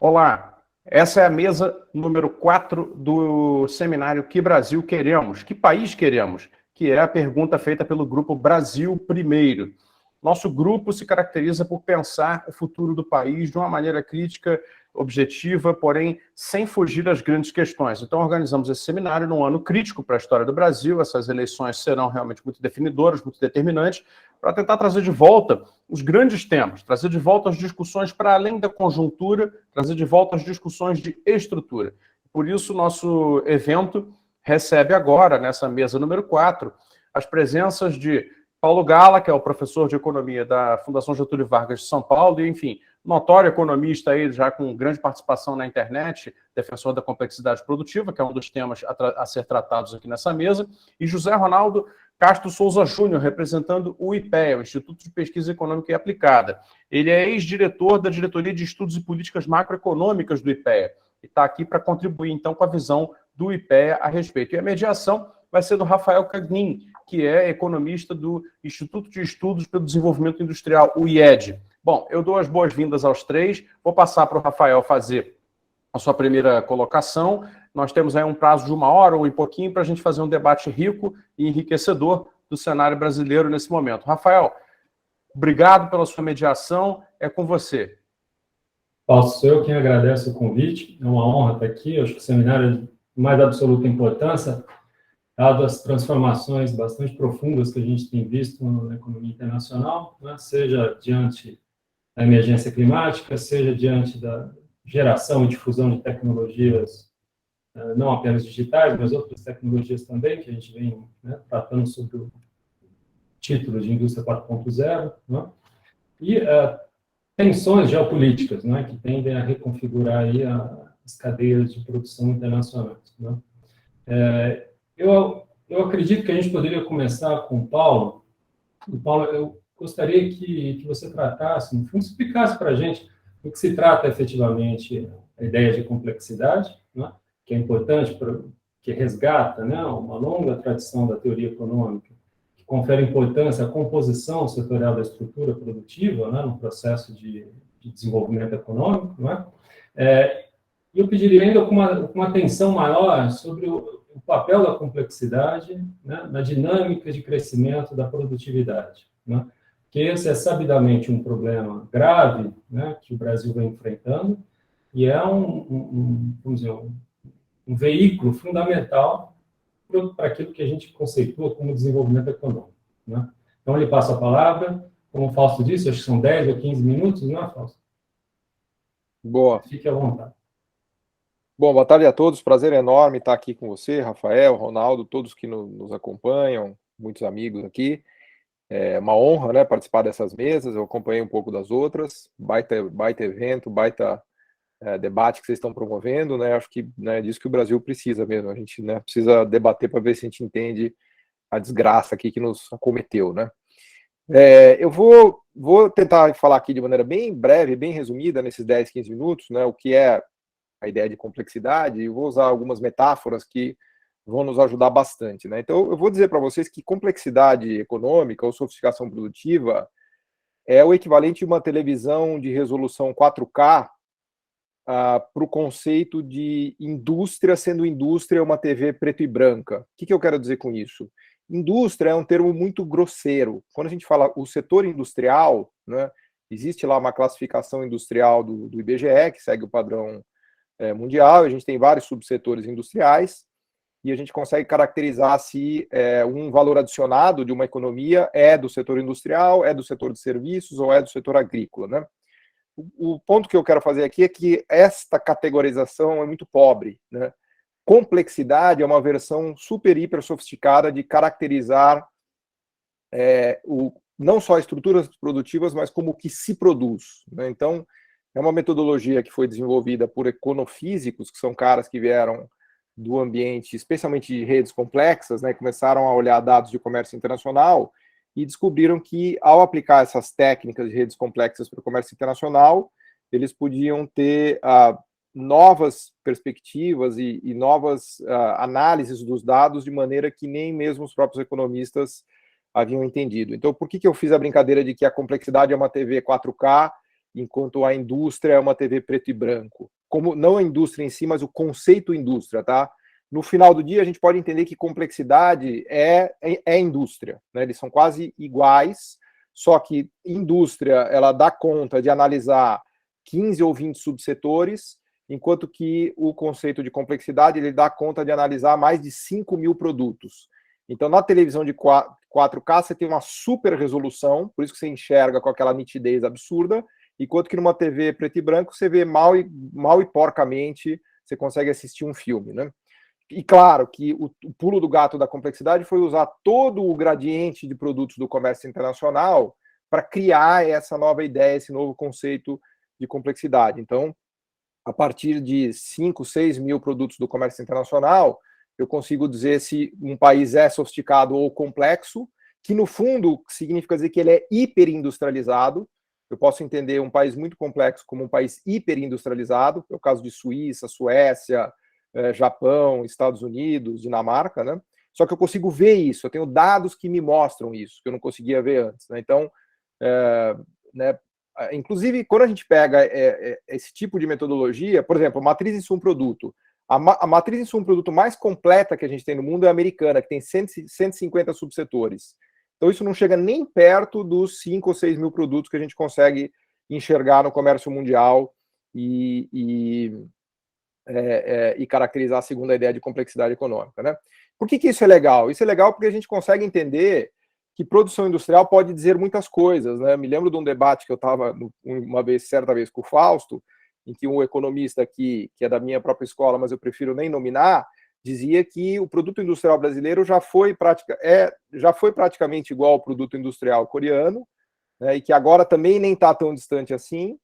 Olá, essa é a mesa número 4 do seminário Que Brasil Queremos? Que país queremos? Que é a pergunta feita pelo grupo Brasil Primeiro. Nosso grupo se caracteriza por pensar o futuro do país de uma maneira crítica, objetiva, porém sem fugir das grandes questões. Então organizamos esse seminário num ano crítico para a história do Brasil. Essas eleições serão realmente muito definidoras, muito determinantes, para tentar trazer de volta os grandes temas, trazer de volta as discussões para além da conjuntura, trazer de volta as discussões de estrutura. Por isso, nosso evento recebe agora, nessa mesa número 4, as presenças de Paulo Gala, que é o professor de economia da Fundação Getúlio Vargas de São Paulo, e, enfim, notório economista aí, já com grande participação na internet, defensor da complexidade produtiva, que é um dos temas a ser tratados aqui nessa mesa, e José Ronaldo Castro Souza Júnior, representando o IPEA, o Instituto de Pesquisa Econômica e Aplicada. Ele é ex-diretor da Diretoria de Estudos e Políticas Macroeconômicas do IPEA, e está aqui para contribuir, então, com a visão do IPEA a respeito. E a mediação vai ser do Rafael Cagnin, que é economista do Instituto de Estudos pelo Desenvolvimento Industrial, o IED. Bom, eu dou as boas-vindas aos três, vou passar para o Rafael fazer a sua primeira colocação. Nós temos aí um prazo de 1 hora ou um pouquinho para a gente fazer um debate rico e enriquecedor do cenário brasileiro nesse momento. Rafael, obrigado pela sua mediação, é com você. Paulo, sou eu quem agradece o convite, é uma honra estar aqui. Eu acho que o seminário é de mais absoluta importância, dado as transformações bastante profundas que a gente tem visto na economia internacional, né? Seja diante da emergência climática, seja diante da geração e difusão de tecnologias, não apenas digitais, mas outras tecnologias também, que a gente vem, né, tratando sobre o título de Indústria 4.0, né? E tensões geopolíticas, né, que tendem a reconfigurar aí as cadeias de produção internacionais, né? Eu acredito que a gente poderia começar com o Paulo. E, Paulo, eu gostaria que você tratasse, no fundo, explicasse para a gente do que se trata efetivamente a ideia de complexidade, né, que é importante, que resgata, né, uma longa tradição da teoria econômica, que confere importância à composição setorial da estrutura produtiva, né, no processo de desenvolvimento econômico, né? E eu pediria ainda com uma atenção maior sobre o papel da complexidade, né, na dinâmica de crescimento da produtividade, né? Que esse é sabidamente um problema grave, né, que o Brasil vem enfrentando, e é vamos dizer, um veículo fundamental para aquilo que a gente conceitua como desenvolvimento econômico, né? Então, ele passa a palavra, como o Fausto disse, acho que são 10 ou 15 minutos, não é, Fausto? Boa. Fique à vontade. Bom, boa tarde a todos, prazer enorme estar aqui com você, Rafael, Ronaldo, todos que nos acompanham, muitos amigos aqui. É uma honra, né, participar dessas mesas, eu acompanhei um pouco das outras, baita evento, baita debate que vocês estão promovendo, né, acho que, né, é disso que o Brasil precisa mesmo, a gente, né, precisa debater para ver se a gente entende a desgraça aqui que nos acometeu, né. Eu vou tentar falar aqui de maneira bem breve, bem resumida, nesses 10, 15 minutos, né, o que é a ideia de complexidade, e vou usar algumas metáforas que vão nos ajudar bastante, né? Então, eu vou dizer para vocês que complexidade econômica ou sofisticação produtiva é o equivalente de uma televisão de resolução 4K para o conceito de indústria sendo indústria uma TV preto e branca. O que eu quero dizer com isso? Indústria é um termo muito grosseiro. Quando a gente fala o setor industrial, né, existe lá uma classificação industrial do IBGE, que segue o padrão mundial, a gente tem vários subsetores industriais, e a gente consegue caracterizar se um valor adicionado de uma economia é do setor industrial, é do setor de serviços ou é do setor agrícola, né? O ponto que eu quero fazer aqui é que esta categorização é muito pobre, né? Complexidade é uma versão super, hiper sofisticada de caracterizar não só estruturas produtivas, mas como o que se produz, né? Então, é uma metodologia que foi desenvolvida por econofísicos, que são caras que vieram do ambiente, especialmente de redes complexas, né, começaram a olhar dados de comércio internacional e descobriram que, ao aplicar essas técnicas de redes complexas para o comércio internacional, eles podiam ter novas perspectivas e novas análises dos dados de maneira que nem mesmo os próprios economistas haviam entendido. Então, por que eu fiz a brincadeira de que a complexidade é uma TV 4K enquanto a indústria é uma TV preto e branco. Como não a indústria em si, mas o conceito indústria, tá? No final do dia, a gente pode entender que complexidade é indústria, né? Eles são quase iguais, só que indústria, ela dá conta de analisar 15 ou 20 subsetores, enquanto que o conceito de complexidade, ele dá conta de analisar mais de 5.000 produtos. Então, na televisão de 4K, você tem uma super resolução, por isso que você enxerga com aquela nitidez absurda, enquanto que numa TV preto e branco, você vê mal e porcamente, você consegue assistir um filme, né? E claro que o pulo do gato da complexidade foi usar todo o gradiente de produtos do comércio internacional para criar essa nova ideia, esse novo conceito de complexidade. Então, a partir de 5, 6 mil produtos do comércio internacional, eu consigo dizer se um país é sofisticado ou complexo, que no fundo significa dizer que ele é hiperindustrializado. Eu posso entender um país muito complexo como um país hiperindustrializado, é o caso de Suíça, Suécia, Japão, Estados Unidos, Dinamarca, né? Só que eu consigo ver isso, eu tenho dados que me mostram isso, que eu não conseguia ver antes, né? Então, né, inclusive, quando a gente pega esse tipo de metodologia, por exemplo, matriz insumo-produto, a matriz insumo-produto mais completa que a gente tem no mundo é a americana, que tem 150 subsetores. Então, isso não chega nem perto dos 5 ou 6 mil produtos que a gente consegue enxergar no comércio mundial e caracterizar a segunda ideia de complexidade econômica, né? Por que isso é legal? Isso é legal porque a gente consegue entender que produção industrial pode dizer muitas coisas, né? Me lembro de um debate que eu estava certa vez com o Fausto, em que um economista aqui, que é da minha própria escola, mas eu prefiro nem nominar, dizia que o produto industrial brasileiro já foi praticamente igual ao produto industrial coreano, né? E que agora também nem está tão distante assim,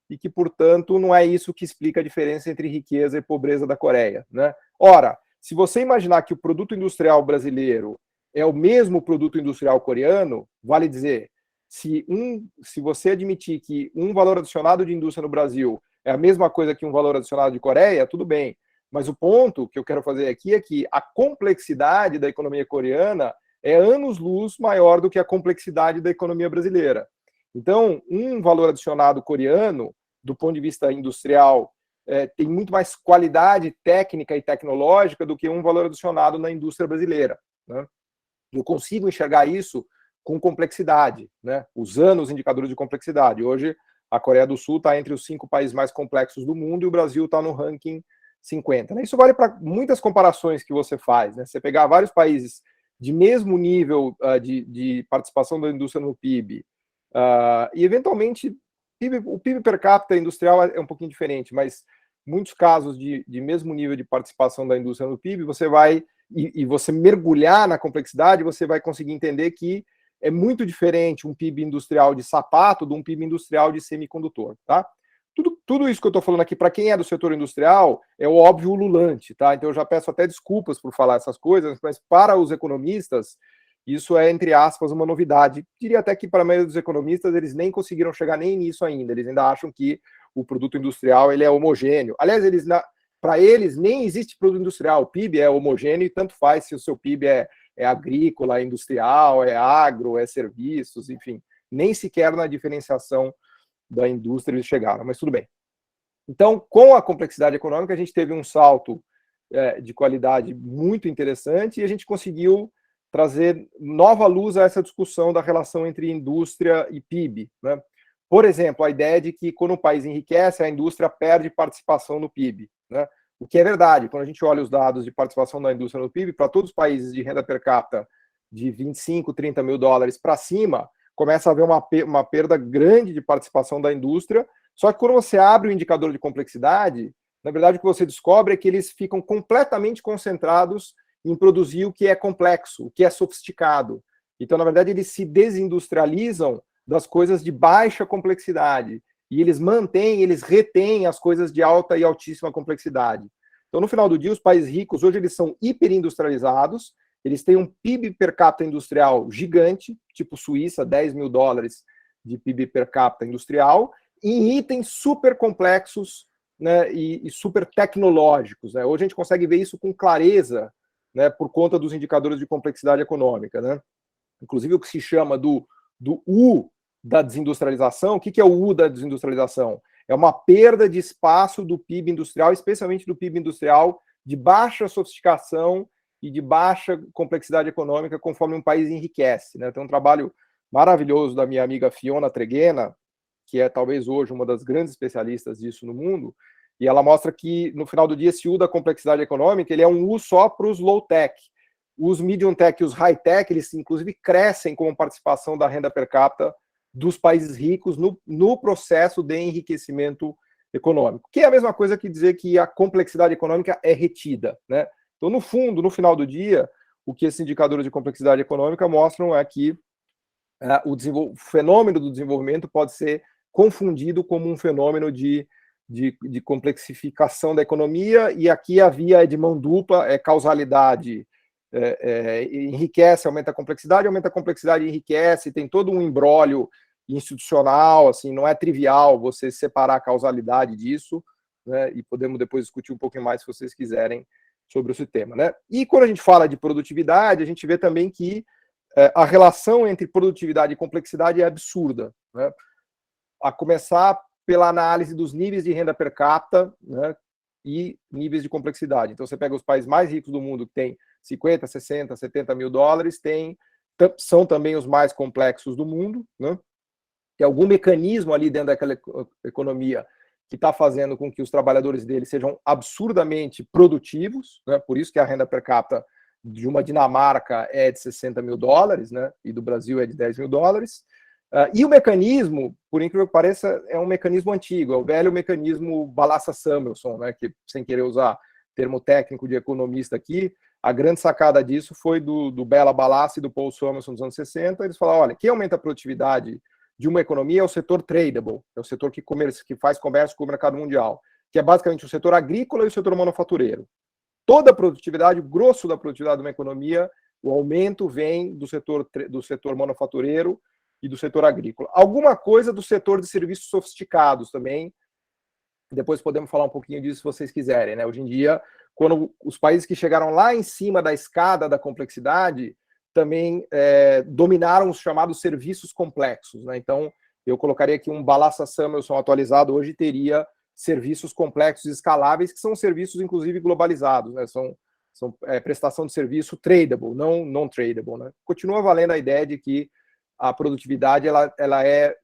e que, portanto, não é isso que explica a diferença entre riqueza e pobreza da Coreia, né? Ora, se você imaginar que o produto industrial brasileiro é o mesmo produto industrial coreano, vale dizer, se você admitir que um valor adicionado de indústria no Brasil é a mesma coisa que um valor adicionado de Coreia, tudo bem. Mas o ponto que eu quero fazer aqui é que a complexidade da economia coreana é anos-luz maior do que a complexidade da economia brasileira. Então, um valor adicionado coreano, do ponto de vista industrial, tem muito mais qualidade técnica e tecnológica do que um valor adicionado na indústria brasileira, né? Eu consigo enxergar isso com complexidade, né? Usando os indicadores de complexidade. Hoje, a Coreia do Sul está entre os 5 países mais complexos do mundo e o Brasil está no ranking 50. Né? Isso vale para muitas comparações que você faz, né? Você pegar vários países de mesmo nível de participação da indústria no PIB, e eventualmente o PIB per capita industrial é um pouquinho diferente, mas muitos casos de mesmo nível de participação da indústria no PIB, você vai, e você mergulhar na complexidade, você vai conseguir entender que é muito diferente um PIB industrial de sapato de um PIB industrial de semicondutor, tá? Tudo isso que eu estou falando aqui, para quem é do setor industrial, é o óbvio ululante, tá? Então eu já peço até desculpas por falar essas coisas, mas para os economistas, isso é, entre aspas, uma novidade. Diria até que para a maioria dos economistas, eles nem conseguiram chegar nem nisso ainda. Eles ainda acham que o produto industrial ele é homogêneo. Aliás, para eles, nem existe produto industrial. O PIB é homogêneo e tanto faz se o seu PIB é agrícola, é industrial, é agro, é serviços, enfim. Nem sequer na diferenciação da indústria eles chegaram, mas tudo bem. Então, com a complexidade econômica, a gente teve um salto de qualidade muito interessante e a gente conseguiu trazer nova luz a essa discussão da relação entre indústria e PIB, né? Por exemplo, a ideia de que quando um país enriquece, a indústria perde participação no PIB, né? O que é verdade, quando a gente olha os dados de participação da indústria no PIB, para todos os países de renda per capita de 25, 30 mil dólares para cima, começa a haver uma perda grande de participação da indústria, só que quando você abre o indicador de complexidade, na verdade o que você descobre é que eles ficam completamente concentrados em produzir o que é complexo, o que é sofisticado. Então, na verdade, eles se desindustrializam das coisas de baixa complexidade e eles retêm as coisas de alta e altíssima complexidade. Então, no final do dia, os países ricos, hoje, eles são hiperindustrializados, eles têm um PIB per capita industrial gigante, tipo Suíça, 10 mil dólares de PIB per capita industrial, em itens super complexos, né, e super tecnológicos, né? Hoje a gente consegue ver isso com clareza, né, por conta dos indicadores de complexidade econômica, né? Inclusive o que se chama do U da desindustrialização. O que é o U da desindustrialização? É uma perda de espaço do PIB industrial, especialmente do PIB industrial de baixa sofisticação e de baixa complexidade econômica, conforme um país enriquece, né? Tem um trabalho maravilhoso da minha amiga Fiona Treghena, que é talvez hoje uma das grandes especialistas disso no mundo, e ela mostra que, no final do dia, esse U da complexidade econômica, ele é um U só para os low-tech. Os medium-tech e os high-tech, eles inclusive crescem como participação da renda per capita dos países ricos no processo de enriquecimento econômico, que é a mesma coisa que dizer que a complexidade econômica é retida, né? Então, no fundo, no final do dia, o que esses indicadores de complexidade econômica mostram é que o fenômeno do desenvolvimento pode ser confundido como um fenômeno de complexificação da economia, e aqui a via é de mão dupla, é causalidade, enriquece, aumenta a complexidade, enriquece, tem todo um imbróglio institucional, assim, não é trivial você separar a causalidade disso, né, e podemos depois discutir um pouquinho mais, se vocês quiserem, sobre esse tema, né? E quando a gente fala de produtividade, a gente vê também que a relação entre produtividade e complexidade é absurda, né? A começar pela análise dos níveis de renda per capita, né, e níveis de complexidade. Então, você pega os países mais ricos do mundo, que tem 50, 60, 70 mil dólares, são também os mais complexos do mundo, né? Tem algum mecanismo ali dentro daquela economia que está fazendo com que os trabalhadores deles sejam absurdamente produtivos, né? Por isso que a renda per capita de uma Dinamarca é de 60 mil dólares, né? E do Brasil é de 10 mil dólares. E o mecanismo, por incrível que pareça, é um mecanismo antigo, é o velho mecanismo Balassa-Samuelson, né? Que, sem querer usar termo técnico de economista aqui, a grande sacada disso foi do Bela Balassa e do Paul Samuelson dos anos 60. Eles falaram, olha, quem aumenta a produtividade de uma economia é o setor tradable, é o setor que faz comércio com o mercado mundial, que é basicamente o setor agrícola e o setor manufatureiro. Toda a produtividade, o grosso da produtividade de uma economia, o aumento vem do setor manufatureiro e do setor agrícola. Alguma coisa do setor de serviços sofisticados também, depois podemos falar um pouquinho disso se vocês quiserem, né? Hoje em dia, quando os países que chegaram lá em cima da escada da complexidade também dominaram os chamados serviços complexos, né? Então, eu colocaria aqui um Balassa-Samuelson atualizado hoje teria serviços complexos e escaláveis, que são serviços, inclusive, globalizados, né? São prestação de serviço tradable, não non-tradable, né? Continua valendo a ideia de que a produtividade ela é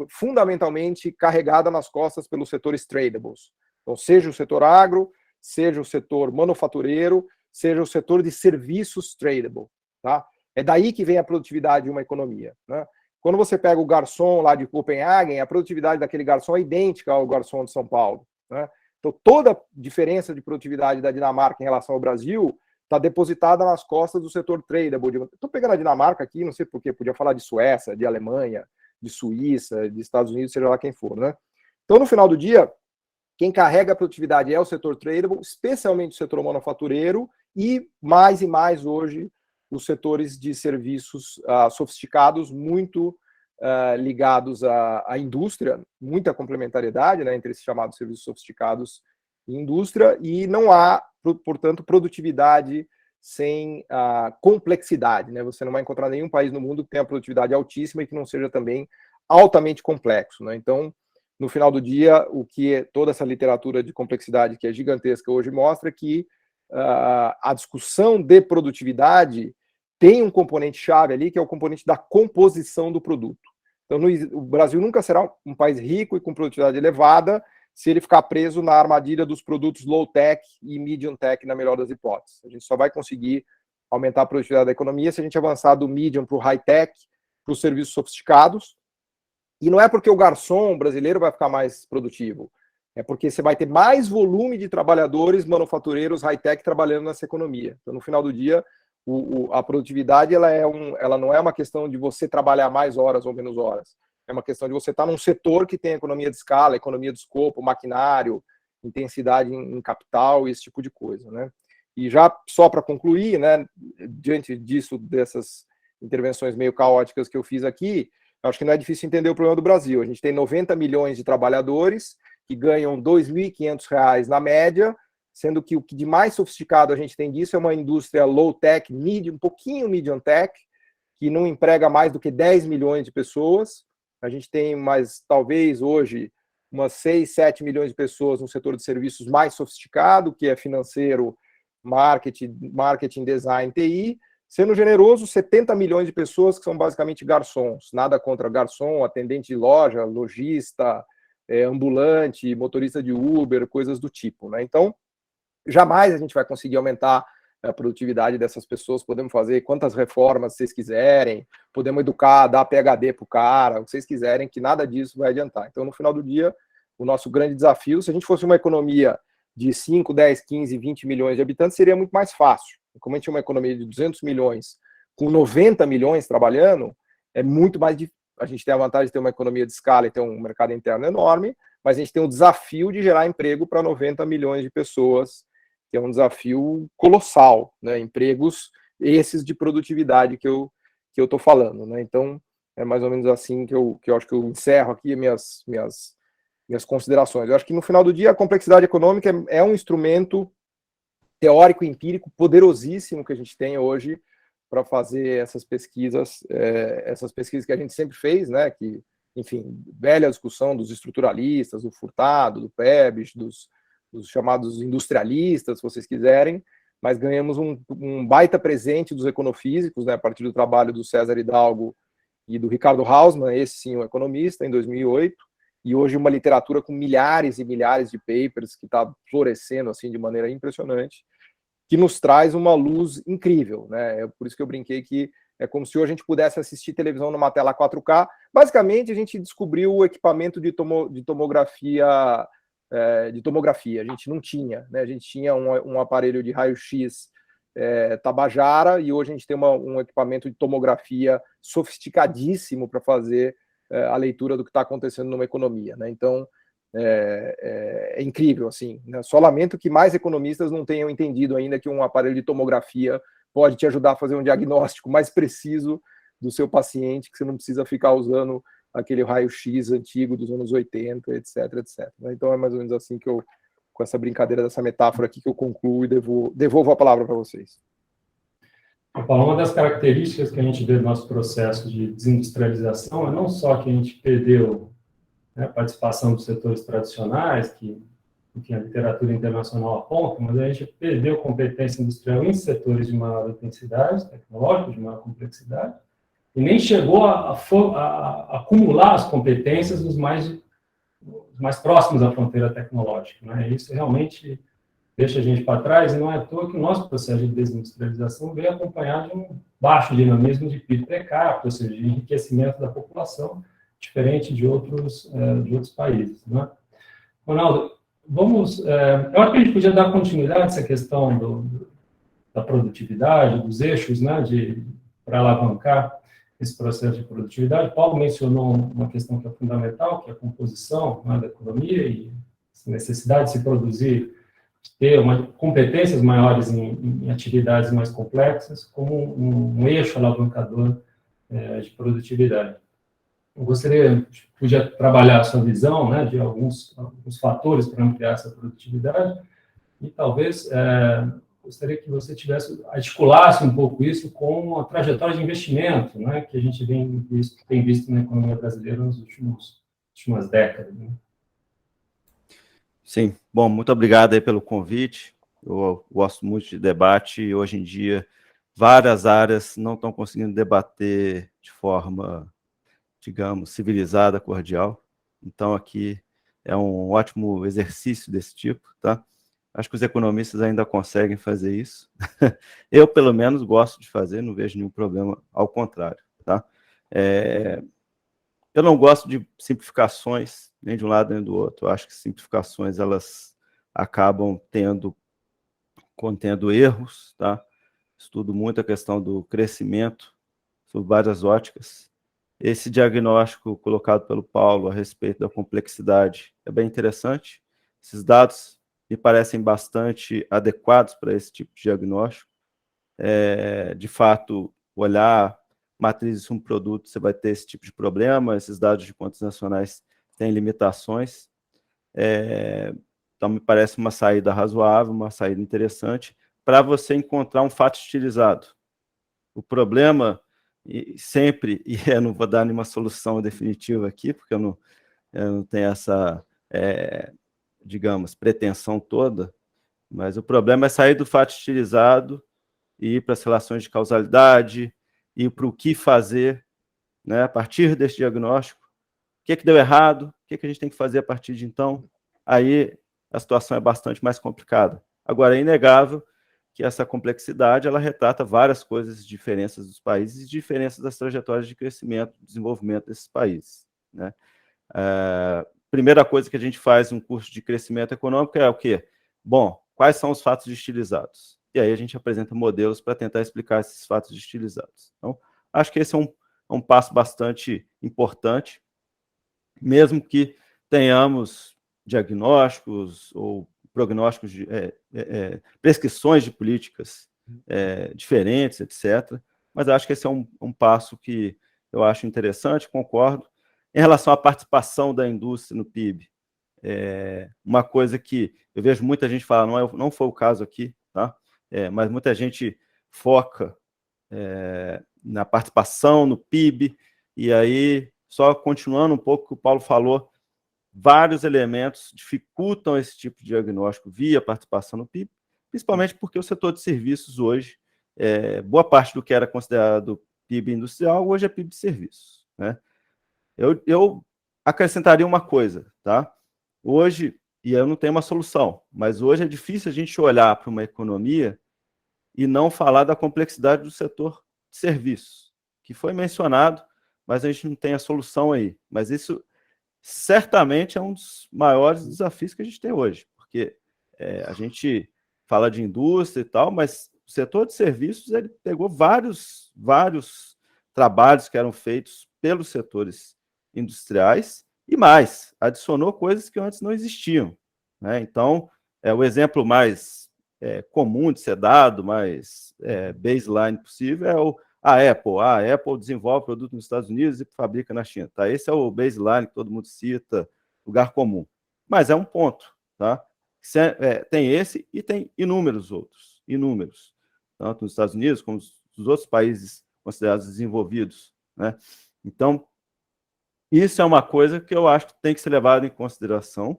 fundamentalmente carregada nas costas pelos setores tradables. Então, seja o setor agro, seja o setor manufatureiro, seja o setor de serviços tradable, tá? É daí que vem a produtividade de uma economia, né? Quando você pega o garçom lá de Copenhagen, a produtividade daquele garçom é idêntica ao garçom de São Paulo, né? Então, toda a diferença de produtividade da Dinamarca em relação ao Brasil está depositada nas costas do setor tradable. Estou pegando a Dinamarca aqui, não sei porquê, podia falar de Suécia, de Alemanha, de Suíça, de Estados Unidos, seja lá quem for, né? Então, no final do dia, quem carrega a produtividade é o setor tradable, especialmente o setor manufatureiro e mais hoje os setores de serviços sofisticados, muito ligados à indústria, muita complementariedade, né, entre esses chamados serviços sofisticados e indústria, e não há, portanto, produtividade sem complexidade, né? Você não vai encontrar nenhum país no mundo que tenha produtividade altíssima e que não seja também altamente complexo, né? Então, no final do dia, o que toda essa literatura de complexidade que é gigantesca hoje mostra que a discussão de produtividade tem um componente chave ali, que é o componente da composição do produto. Então, o Brasil nunca será um país rico e com produtividade elevada se ele ficar preso na armadilha dos produtos low-tech e medium-tech, na melhor das hipóteses. A gente só vai conseguir aumentar a produtividade da economia se a gente avançar do medium para o high-tech, para os serviços sofisticados. E não é porque o garçom brasileiro vai ficar mais produtivo, é porque você vai ter mais volume de trabalhadores manufatureiros high-tech trabalhando nessa economia. Então, no final do dia, a produtividade ela não é uma questão de você trabalhar mais horas ou menos horas. É uma questão de você estar num setor que tem economia de escala, economia de escopo, maquinário, intensidade em capital, esse tipo de coisa, né? E já só para concluir, né, diante disso, dessas intervenções meio caóticas que eu fiz aqui, acho que não é difícil entender o problema do Brasil. A gente tem 90 milhões de trabalhadores que ganham R$ 2.500 na média, sendo que o que de mais sofisticado a gente tem disso é uma indústria low-tech, medium, um pouquinho medium-tech, que não emprega mais do que 10 milhões de pessoas, A gente tem mais, talvez, hoje, umas 6, 7 milhões de pessoas no setor de serviços mais sofisticado, que é financeiro, marketing, design, TI. Sendo generoso, 70 milhões de pessoas que são basicamente garçons. Nada contra garçom, atendente de loja, lojista, ambulante, motorista de Uber, coisas do tipo, né? Então, jamais a gente vai conseguir aumentar a produtividade dessas pessoas. Podemos fazer quantas reformas vocês quiserem, podemos educar, dar PhD para o cara, o que vocês quiserem, que nada disso vai adiantar. Então, no final do dia, o nosso grande desafio, se a gente fosse uma economia de 5, 10, 15, 20 milhões de habitantes, seria muito mais fácil. Como a gente tem uma economia de 200 milhões, com 90 milhões trabalhando, é muito mais difícil. A gente tem a vantagem de ter uma economia de escala e ter um mercado interno enorme, mas a gente tem o desafio de gerar emprego para 90 milhões de pessoas, que é um desafio colossal, né? Empregos esses de produtividade que eu estou falando, né? Então, é mais ou menos assim que eu acho que eu encerro aqui minhas considerações. Eu acho que, no final do dia, a complexidade econômica é um instrumento teórico e empírico poderosíssimo que a gente tem hoje para fazer essas pesquisas que a gente sempre fez, né? Que, enfim, velha discussão dos estruturalistas, do Furtado, do Pebes, dos chamados industrialistas, se vocês quiserem, mas ganhamos um baita presente dos econofísicos, né, a partir do trabalho do César Hidalgo e do Ricardo Hausmann, esse sim, um economista, em 2008, e hoje uma literatura com milhares e milhares de papers que está florescendo assim de maneira impressionante, que nos traz uma luz incrível, né? É por isso que eu brinquei que é como se hoje a gente pudesse assistir televisão numa tela 4K. Basicamente, a gente descobriu o equipamento de tomografia. A gente não tinha, né? A gente tinha um aparelho de raio-x Tabajara, e hoje a gente tem um equipamento de tomografia sofisticadíssimo para fazer a leitura do que está acontecendo numa economia, né? Então, é incrível, assim, né? Só lamento que mais economistas não tenham entendido ainda que um aparelho de tomografia pode te ajudar a fazer um diagnóstico mais preciso do seu paciente, que você não precisa ficar usando aquele raio-x antigo dos anos 80, etc, etc. Então é mais ou menos assim que eu, com essa brincadeira dessa metáfora aqui, que eu concluo e devolvo a palavra para vocês. Paulo, uma das características que a gente vê no nosso processo de desindustrialização é não só que a gente perdeu, né, a participação dos setores tradicionais, que, enfim, a literatura internacional aponta, mas a gente perdeu competência industrial em setores de maior intensidade tecnológica, de maior complexidade, e nem chegou a acumular as competências dos mais próximos à fronteira tecnológica, né? Isso realmente deixa a gente para trás, e não é à toa que o nosso processo de desindustrialização veio acompanhado de um baixo dinamismo de PIB per capita, ou seja, de enriquecimento da população, diferente de outros países, né? Ronaldo, eu acho que a gente podia dar continuidade a essa questão da produtividade, dos eixos, né, para alavancar esse processo de produtividade. Paulo mencionou uma questão que é fundamental, que é a composição, né, da economia e a necessidade de se produzir, de ter competências maiores em atividades mais complexas, como um eixo alavancador de produtividade. Eu podia trabalhar a sua visão, né, de alguns fatores para ampliar essa produtividade, e talvez gostaria que você articulasse um pouco isso com a trajetória de investimento, né, que a gente tem visto na economia brasileira nas últimas décadas, né? Sim, bom, muito obrigado aí pelo convite. Eu gosto muito de debate e hoje em dia várias áreas não estão conseguindo debater de forma, digamos, civilizada, cordial. Então aqui é um ótimo exercício desse tipo, tá? Acho que os economistas ainda conseguem fazer isso. Eu, pelo menos, gosto de fazer, não vejo nenhum problema, ao contrário, tá? Eu não gosto de simplificações, nem de um lado nem do outro. Eu acho que simplificações, elas acabam contendo erros, tá? Estudo muito a questão do crescimento, sob várias óticas. Esse diagnóstico colocado pelo Paulo a respeito da complexidade é bem interessante. Esses dados me parecem bastante adequados para esse tipo de diagnóstico. De fato, olhar matrizes de um produto, você vai ter esse tipo de problema, esses dados de contas nacionais têm limitações. Então, me parece uma saída razoável, uma saída interessante, para você encontrar um fato estilizado. O problema e sempre, e eu não vou dar nenhuma solução definitiva aqui, porque eu não tenho essa, digamos, pretensão toda, mas o problema é sair do fato estilizado e ir para as relações de causalidade, ir para o que fazer, né, a partir desse diagnóstico. O que deu errado? O que a gente tem que fazer a partir de então? Aí a situação é bastante mais complicada. Agora, é inegável que essa complexidade ela retrata várias coisas, diferenças dos países e diferenças das trajetórias de crescimento e desenvolvimento desses países, né? Primeira coisa que a gente faz no curso de crescimento econômico é o quê? Bom, quais são os fatos estilizados? E aí a gente apresenta modelos para tentar explicar esses fatos estilizados. Então, acho que esse é um passo bastante importante, mesmo que tenhamos diagnósticos ou prognósticos, prescrições de políticas diferentes, etc. Mas acho que esse é um passo que eu acho interessante, concordo. Em relação à participação da indústria no PIB, uma coisa que eu vejo muita gente falar, não foi o caso aqui, tá? Mas muita gente foca na participação no PIB, e aí, só continuando um pouco o que o Paulo falou, vários elementos dificultam esse tipo de diagnóstico via participação no PIB, principalmente porque o setor de serviços hoje, boa parte do que era considerado PIB industrial, hoje é PIB de serviços, né? Eu acrescentaria uma coisa, tá? Hoje, e eu não tenho uma solução, mas hoje é difícil a gente olhar para uma economia e não falar da complexidade do setor de serviços, que foi mencionado, mas a gente não tem a solução aí. Mas isso certamente é um dos maiores desafios que a gente tem hoje, porque a gente fala de indústria e tal, mas o setor de serviços ele pegou vários trabalhos que eram feitos pelos setores industriais e mais, adicionou coisas que antes não existiam, né? Então, o exemplo mais comum de ser dado, mais baseline possível, a Apple. A Apple desenvolve produto nos Estados Unidos e fabrica na China. Tá? Esse é o baseline que todo mundo cita, lugar comum. Mas é um ponto. Tá? Tem esse e tem inúmeros outros. Inúmeros. Tanto nos Estados Unidos como nos outros países considerados desenvolvidos, né? Então, isso é uma coisa que eu acho que tem que ser levado em consideração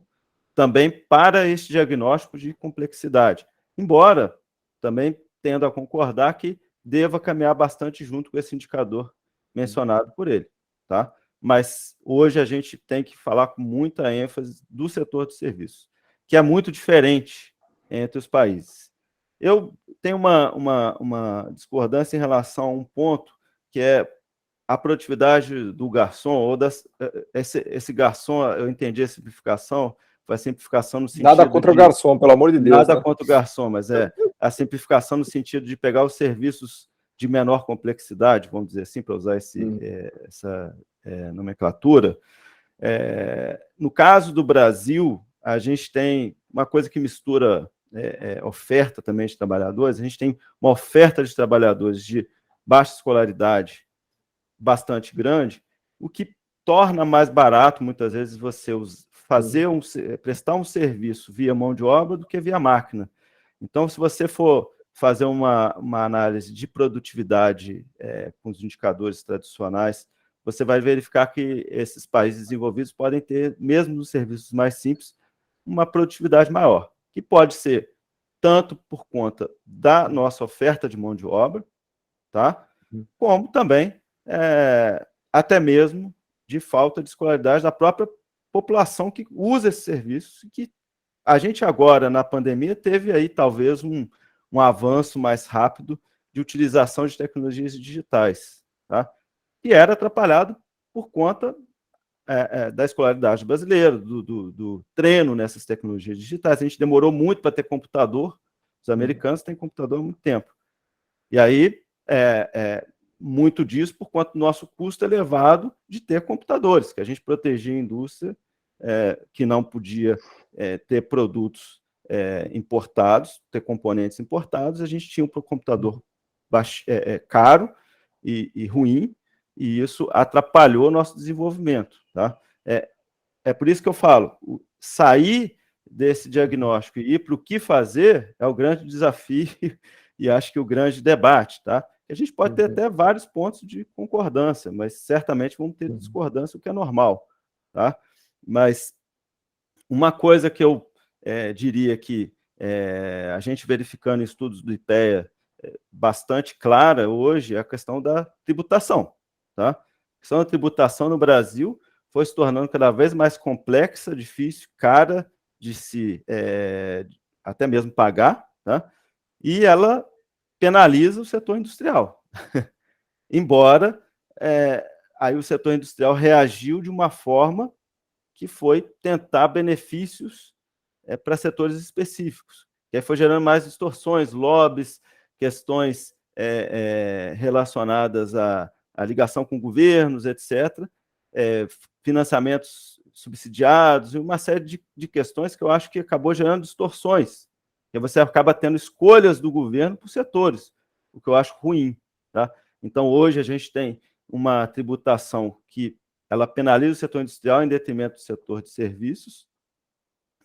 também para esse diagnóstico de complexidade. Embora também tendo a concordar que deva caminhar bastante junto com esse indicador mencionado por ele, tá? Mas hoje a gente tem que falar com muita ênfase do setor de serviços, que é muito diferente entre os países. Eu tenho uma discordância em relação a um ponto, que é a produtividade do garçom, ou esse garçom, eu entendi a simplificação, foi a simplificação no sentido nada contra o garçom, pelo amor de Deus. Nada contra o garçom, mas a simplificação no sentido de pegar os serviços de menor complexidade, vamos dizer assim, para usar essa nomenclatura. No caso do Brasil, a gente tem uma coisa que mistura oferta também de trabalhadores, a gente tem uma oferta de trabalhadores de baixa escolaridade bastante grande, o que torna mais barato, muitas vezes, você prestar um serviço via mão de obra do que via máquina. Então, se você for fazer uma análise de produtividade com os indicadores tradicionais, você vai verificar que esses países desenvolvidos podem ter, mesmo nos serviços mais simples, uma produtividade maior, que pode ser tanto por conta da nossa oferta de mão de obra, tá? Como também até mesmo de falta de escolaridade da própria população que usa esses serviços, que a gente agora, na pandemia, teve aí talvez um avanço mais rápido de utilização de tecnologias digitais, tá? Que era atrapalhado por conta da escolaridade brasileira, do treino nessas tecnologias digitais. A gente demorou muito para ter computador, os americanos têm computador há muito tempo. E aí, muito disso por conta do nosso custo elevado de ter computadores, que a gente protegia a indústria, que não podia ter produtos importados, ter componentes importados, a gente tinha um computador caro e ruim, e isso atrapalhou o nosso desenvolvimento. Tá? É por isso que eu falo, sair desse diagnóstico e ir para o que fazer é o grande desafio e acho que o grande debate, tá? A gente pode ter até vários pontos de concordância, mas certamente vamos ter discordância, o que é normal, tá? Mas uma coisa que eu diria que a gente verificando estudos do IPEA bastante clara hoje é a questão da tributação, tá? A questão da tributação no Brasil foi se tornando cada vez mais complexa, difícil, cara de se até mesmo pagar, tá? E ela penaliza o setor industrial. Embora aí o setor industrial reagiu de uma forma que foi tentar benefícios para setores específicos. E aí foi gerando mais distorções, lobbies, questões relacionadas à ligação com governos, etc., financiamentos subsidiados, e uma série de questões que eu acho que acabou gerando distorções. E você acaba tendo escolhas do governo por setores, o que eu acho ruim. Tá? Então, hoje, a gente tem uma tributação que ela penaliza o setor industrial em detrimento do setor de serviços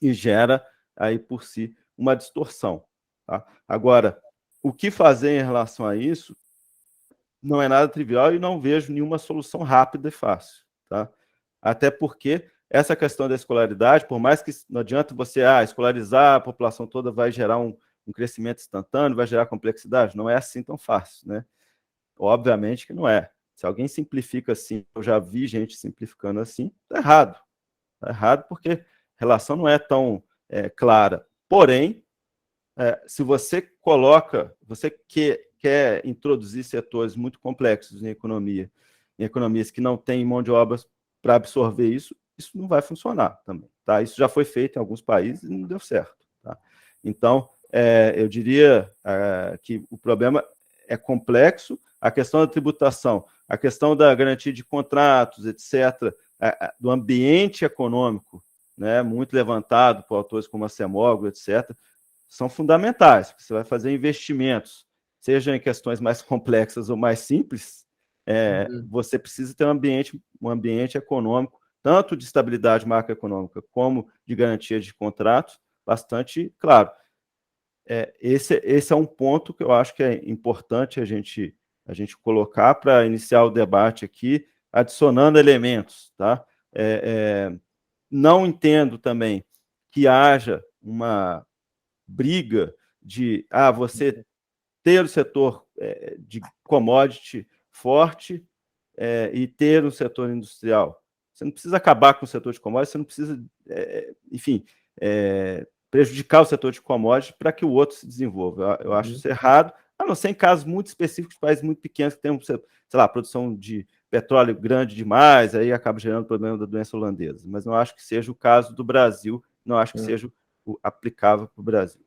e gera, aí por si, uma distorção. Tá? Agora, o que fazer em relação a isso não é nada trivial e não vejo nenhuma solução rápida e fácil. Tá? Até porque essa questão da escolaridade, por mais que não adianta você escolarizar a população toda, vai gerar um crescimento instantâneo, vai gerar complexidade, não é assim tão fácil, né? Obviamente que não é. Se alguém simplifica assim, eu já vi gente simplificando assim, está errado. Está errado porque a relação não é tão clara. Porém, se você você quer introduzir setores muito complexos em economias que não têm mão de obra para absorver isso não vai funcionar também. Tá? Isso já foi feito em alguns países e não deu certo. Tá? Então, eu diria que o problema é complexo, a questão da tributação, a questão da garantia de contratos, etc., do ambiente econômico, né, muito levantado por autores como a Semogo, etc., são fundamentais, porque você vai fazer investimentos, seja em questões mais complexas ou mais simples, você precisa ter um ambiente econômico, tanto de estabilidade macroeconômica como de garantia de contratos, bastante claro. Esse é um ponto que eu acho que é importante a gente colocar para iniciar o debate aqui, adicionando elementos. Tá? Não entendo também que haja uma briga de você ter o setor de commodity forte e ter um setor industrial. Você não precisa acabar com o setor de commodities, você não precisa, enfim, prejudicar o setor de commodities para que o outro se desenvolva. Eu acho isso errado, a não ser em casos muito específicos de países muito pequenos que têm, sei lá, produção de petróleo grande demais, aí acaba gerando problema da doença holandesa. Mas não acho que seja o caso do Brasil, não acho que seja o aplicável para o Brasil.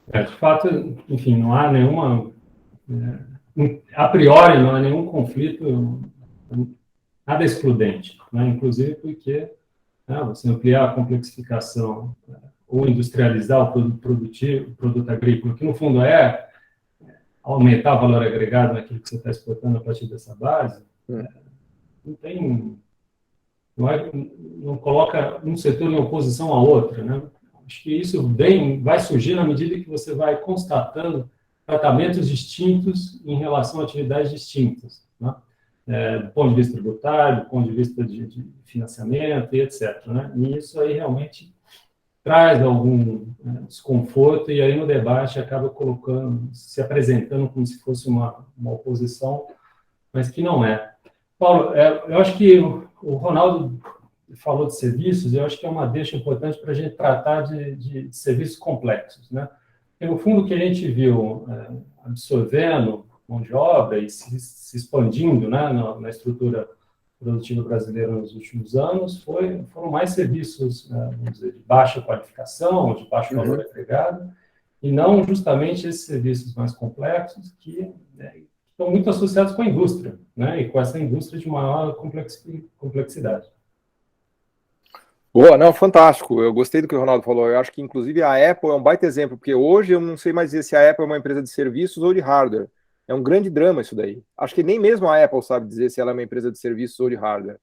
De fato, enfim, não há nenhuma... a priori, não há nenhum conflito, nada excludente, né? Inclusive porque você ampliar a complexificação ou industrializar o produto produtivo, o produto agrícola, que no fundo é aumentar o valor agregado naquilo que você está exportando a partir dessa base, não coloca um setor em oposição ao outro, né? Acho que isso vai surgir na medida que você vai constatando tratamentos distintos em relação a atividades distintas, né? Do ponto de vista tributário, do ponto de vista de financiamento e etc. Né? E isso aí realmente traz algum desconforto e aí no debate acaba se apresentando como se fosse uma oposição, mas que não é. Paulo, eu acho que o Ronaldo falou de serviços, eu acho que é uma deixa importante para a gente tratar de serviços complexos, né? E, no fundo, o que a gente viu absorvendo mão de obra e se expandindo, né, na estrutura produtiva brasileira nos últimos anos foram mais serviços, vamos dizer, de baixa qualificação, de baixo valor agregado, e não justamente esses serviços mais complexos que estão muito associados com a indústria, né, e com essa indústria de maior complexidade. Boa, não, fantástico. Eu gostei do que o Ronaldo falou. Eu acho que, inclusive, a Apple é um baita exemplo, porque hoje eu não sei mais dizer se a Apple é uma empresa de serviços ou de hardware. É um grande drama isso daí. Acho que nem mesmo a Apple sabe dizer se ela é uma empresa de serviços ou de hardware,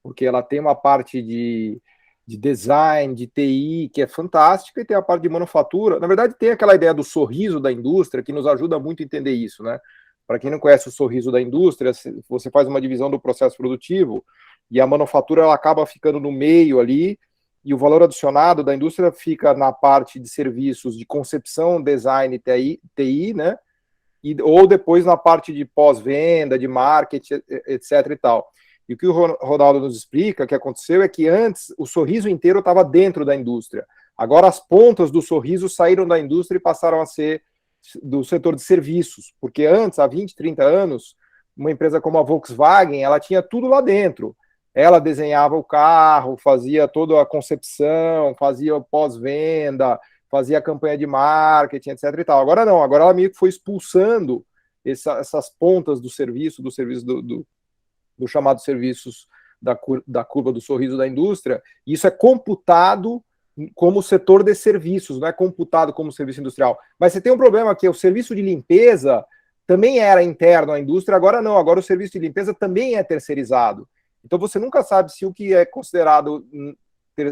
porque ela tem uma parte de design, de TI, que é fantástica, e tem a parte de manufatura. Na verdade, tem aquela ideia do sorriso da indústria, que nos ajuda muito a entender isso, né? Para quem não conhece o sorriso da indústria, você faz uma divisão do processo produtivo e a manufatura ela acaba ficando no meio ali, e o valor adicionado da indústria fica na parte de serviços de concepção, design, TI, né? Ou depois na parte de pós-venda, de marketing, etc. e tal. E o que o Ronaldo nos explica, que aconteceu é que antes o sorriso inteiro estava dentro da indústria. Agora as pontas do sorriso saíram da indústria e passaram a ser do setor de serviços, porque antes, há 20, 30 anos, uma empresa como a Volkswagen, ela tinha tudo lá dentro. Ela desenhava o carro, fazia toda a concepção, fazia pós-venda, fazia a campanha de marketing, etc. e tal. Agora não, agora ela meio que foi expulsando essas pontas do serviço do chamado serviços da curva do sorriso da indústria, e isso é computado como setor de serviços, não é computado como serviço industrial. Mas você tem um problema que o serviço de limpeza também era interno à indústria, agora não, agora o serviço de limpeza também é terceirizado. Então você nunca sabe se o que é considerado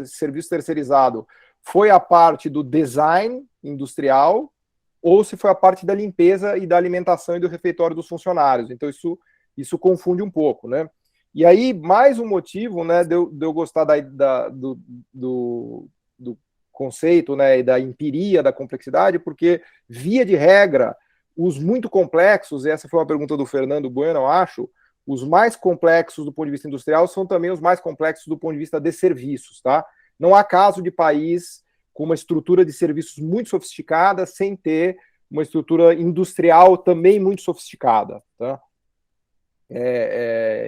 serviço terceirizado foi a parte do design industrial ou se foi a parte da limpeza e da alimentação e do refeitório dos funcionários. Então isso confunde um pouco, né? E aí, mais um motivo, né, de eu gostar do conceito, né, e da empiria da complexidade, porque, via de regra, os muito complexos, e essa foi uma pergunta do Fernando Bueno, eu acho, os mais complexos do ponto de vista industrial são também os mais complexos do ponto de vista de serviços, tá? Não há caso de país com uma estrutura de serviços muito sofisticada sem ter uma estrutura industrial também muito sofisticada, tá?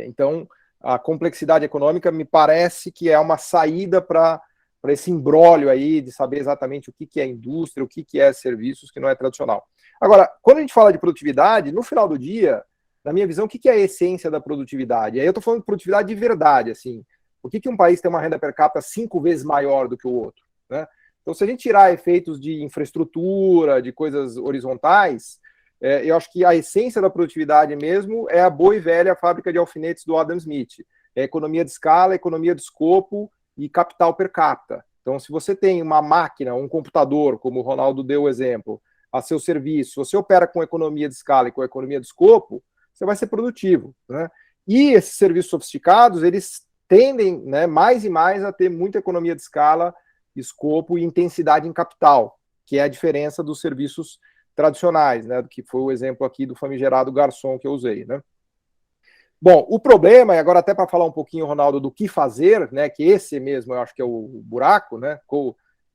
Então, a complexidade econômica me parece que é uma saída para esse imbróglio aí de saber exatamente o que é indústria, o que é serviços, que não é tradicional. Agora, quando a gente fala de produtividade, no final do dia, na minha visão, o que é a essência da produtividade? Aí eu estou falando de produtividade de verdade, assim. Por que um país tem uma renda per capita 5 vezes maior do que o outro, né? Então, se a gente tirar efeitos de infraestrutura, de coisas horizontais, eu acho que a essência da produtividade mesmo é a boa e velha fábrica de alfinetes do Adam Smith. É economia de escala, economia de escopo e capital per capita. Então, se você tem uma máquina, um computador, como o Ronaldo deu o exemplo, a seu serviço, se você opera com economia de escala e com economia de escopo, você vai ser produtivo, né? E esses serviços sofisticados, eles tendem, né, mais e mais a ter muita economia de escala, escopo e intensidade em capital, que é a diferença dos serviços tradicionais, né, que foi o exemplo aqui do famigerado garçom que eu usei, né? Bom, o problema, e agora até para falar um pouquinho, Ronaldo, do que fazer, né, que esse mesmo eu acho que é o buraco, né,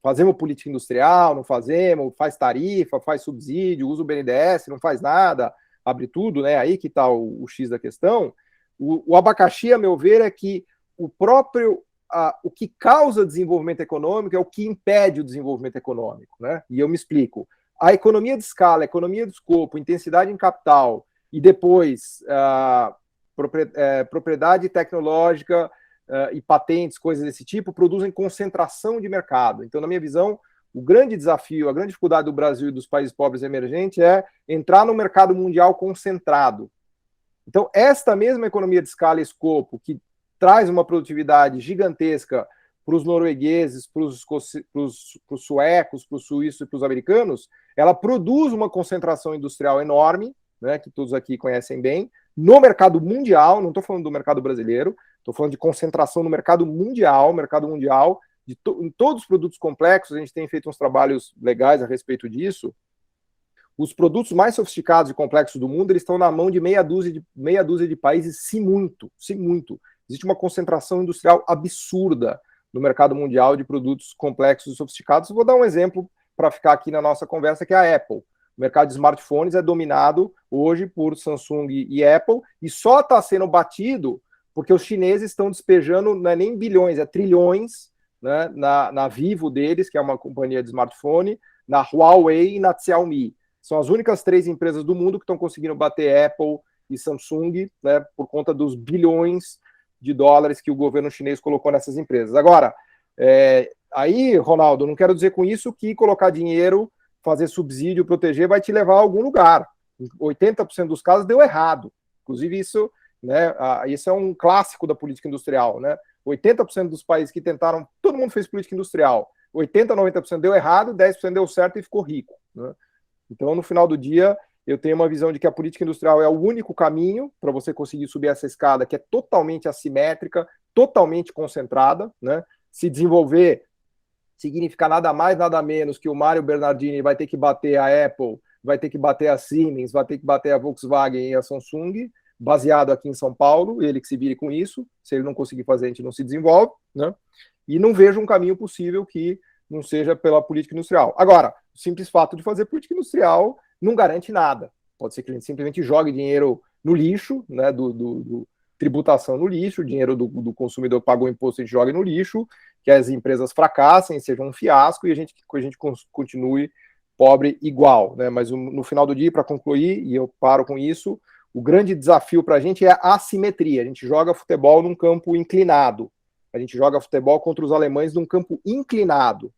fazemos política industrial, não fazemos, faz tarifa, faz subsídio, usa o BNDES, não faz nada, abre tudo, né, aí que está o X da questão. O abacaxi, a meu ver, é que o que causa desenvolvimento econômico é o que impede o desenvolvimento econômico, né? E eu me explico. A economia de escala, a economia de escopo, intensidade em capital e depois propriedade tecnológica e patentes, coisas desse tipo, produzem concentração de mercado. Então, na minha visão, o grande desafio, a grande dificuldade do Brasil e dos países pobres emergentes é entrar no mercado mundial concentrado. Então, esta mesma economia de escala e escopo, que traz uma produtividade gigantesca para os noruegueses, para os suecos, para os suíços e para os americanos, ela produz uma concentração industrial enorme, né, que todos aqui conhecem bem, no mercado mundial, não estou falando do mercado brasileiro, estou falando de concentração no mercado mundial, em todos os produtos complexos, a gente tem feito uns trabalhos legais a respeito disso. Os produtos mais sofisticados e complexos do mundo, eles estão na mão de meia dúzia de países, se muito. Existe uma concentração industrial absurda no mercado mundial de produtos complexos e sofisticados. Vou dar um exemplo para ficar aqui na nossa conversa, que é a Apple. O mercado de smartphones é dominado hoje por Samsung e Apple, e só está sendo batido porque os chineses estão despejando, não é nem bilhões, é trilhões, né, na Vivo deles, que é uma companhia de smartphone, na Huawei e na Xiaomi. São as únicas 3 empresas do mundo que estão conseguindo bater Apple e Samsung, né, por conta dos bilhões de dólares que o governo chinês colocou nessas empresas. Agora, aí, Ronaldo, não quero dizer com isso que colocar dinheiro, fazer subsídio, proteger, vai te levar a algum lugar. Em 80% dos casos deu errado. Inclusive, isso, né, isso é um clássico da política industrial, né? 80% dos países que tentaram, todo mundo fez política industrial. 80%, 90% deu errado, 10% deu certo e ficou rico, né? Então, no final do dia, eu tenho uma visão de que a política industrial é o único caminho para você conseguir subir essa escada, que é totalmente assimétrica, totalmente concentrada, né? Se desenvolver significa nada mais, nada menos que o Mário Bernardini vai ter que bater a Apple, vai ter que bater a Siemens, vai ter que bater a Volkswagen e a Samsung, baseado aqui em São Paulo, ele que se vire com isso. Se ele não conseguir fazer, a gente não se desenvolve, né? E não vejo um caminho possível que não seja pela política industrial. Agora, o simples fato de fazer política industrial não garante nada. Pode ser que a gente simplesmente jogue dinheiro no lixo, né, tributação no lixo, o dinheiro do consumidor que pagou o imposto a gente joga no lixo, que as empresas fracassem, sejam um fiasco e a gente continue pobre igual, né? Mas no final do dia, para concluir, e eu paro com isso, o grande desafio para a gente é a assimetria. A gente joga futebol num campo inclinado. A gente joga futebol contra os alemães num campo inclinado.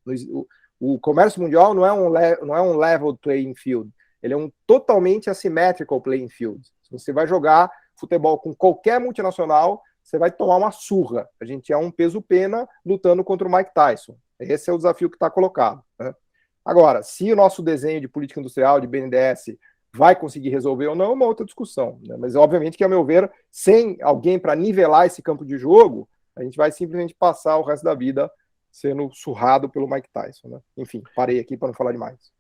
O comércio mundial não é um level playing field. Ele é um totalmente asymmetrical playing field. Se você vai jogar futebol com qualquer multinacional, você vai tomar uma surra. A gente é um peso-pena lutando contra o Mike Tyson. Esse é o desafio que está colocado, né? Agora, se o nosso desenho de política industrial, de BNDES, vai conseguir resolver ou não, é uma outra discussão, né? Mas, obviamente, que, a meu ver, sem alguém para nivelar esse campo de jogo, a gente vai simplesmente passar o resto da vida sendo surrado pelo Mike Tyson, né? Enfim, parei aqui para não falar demais.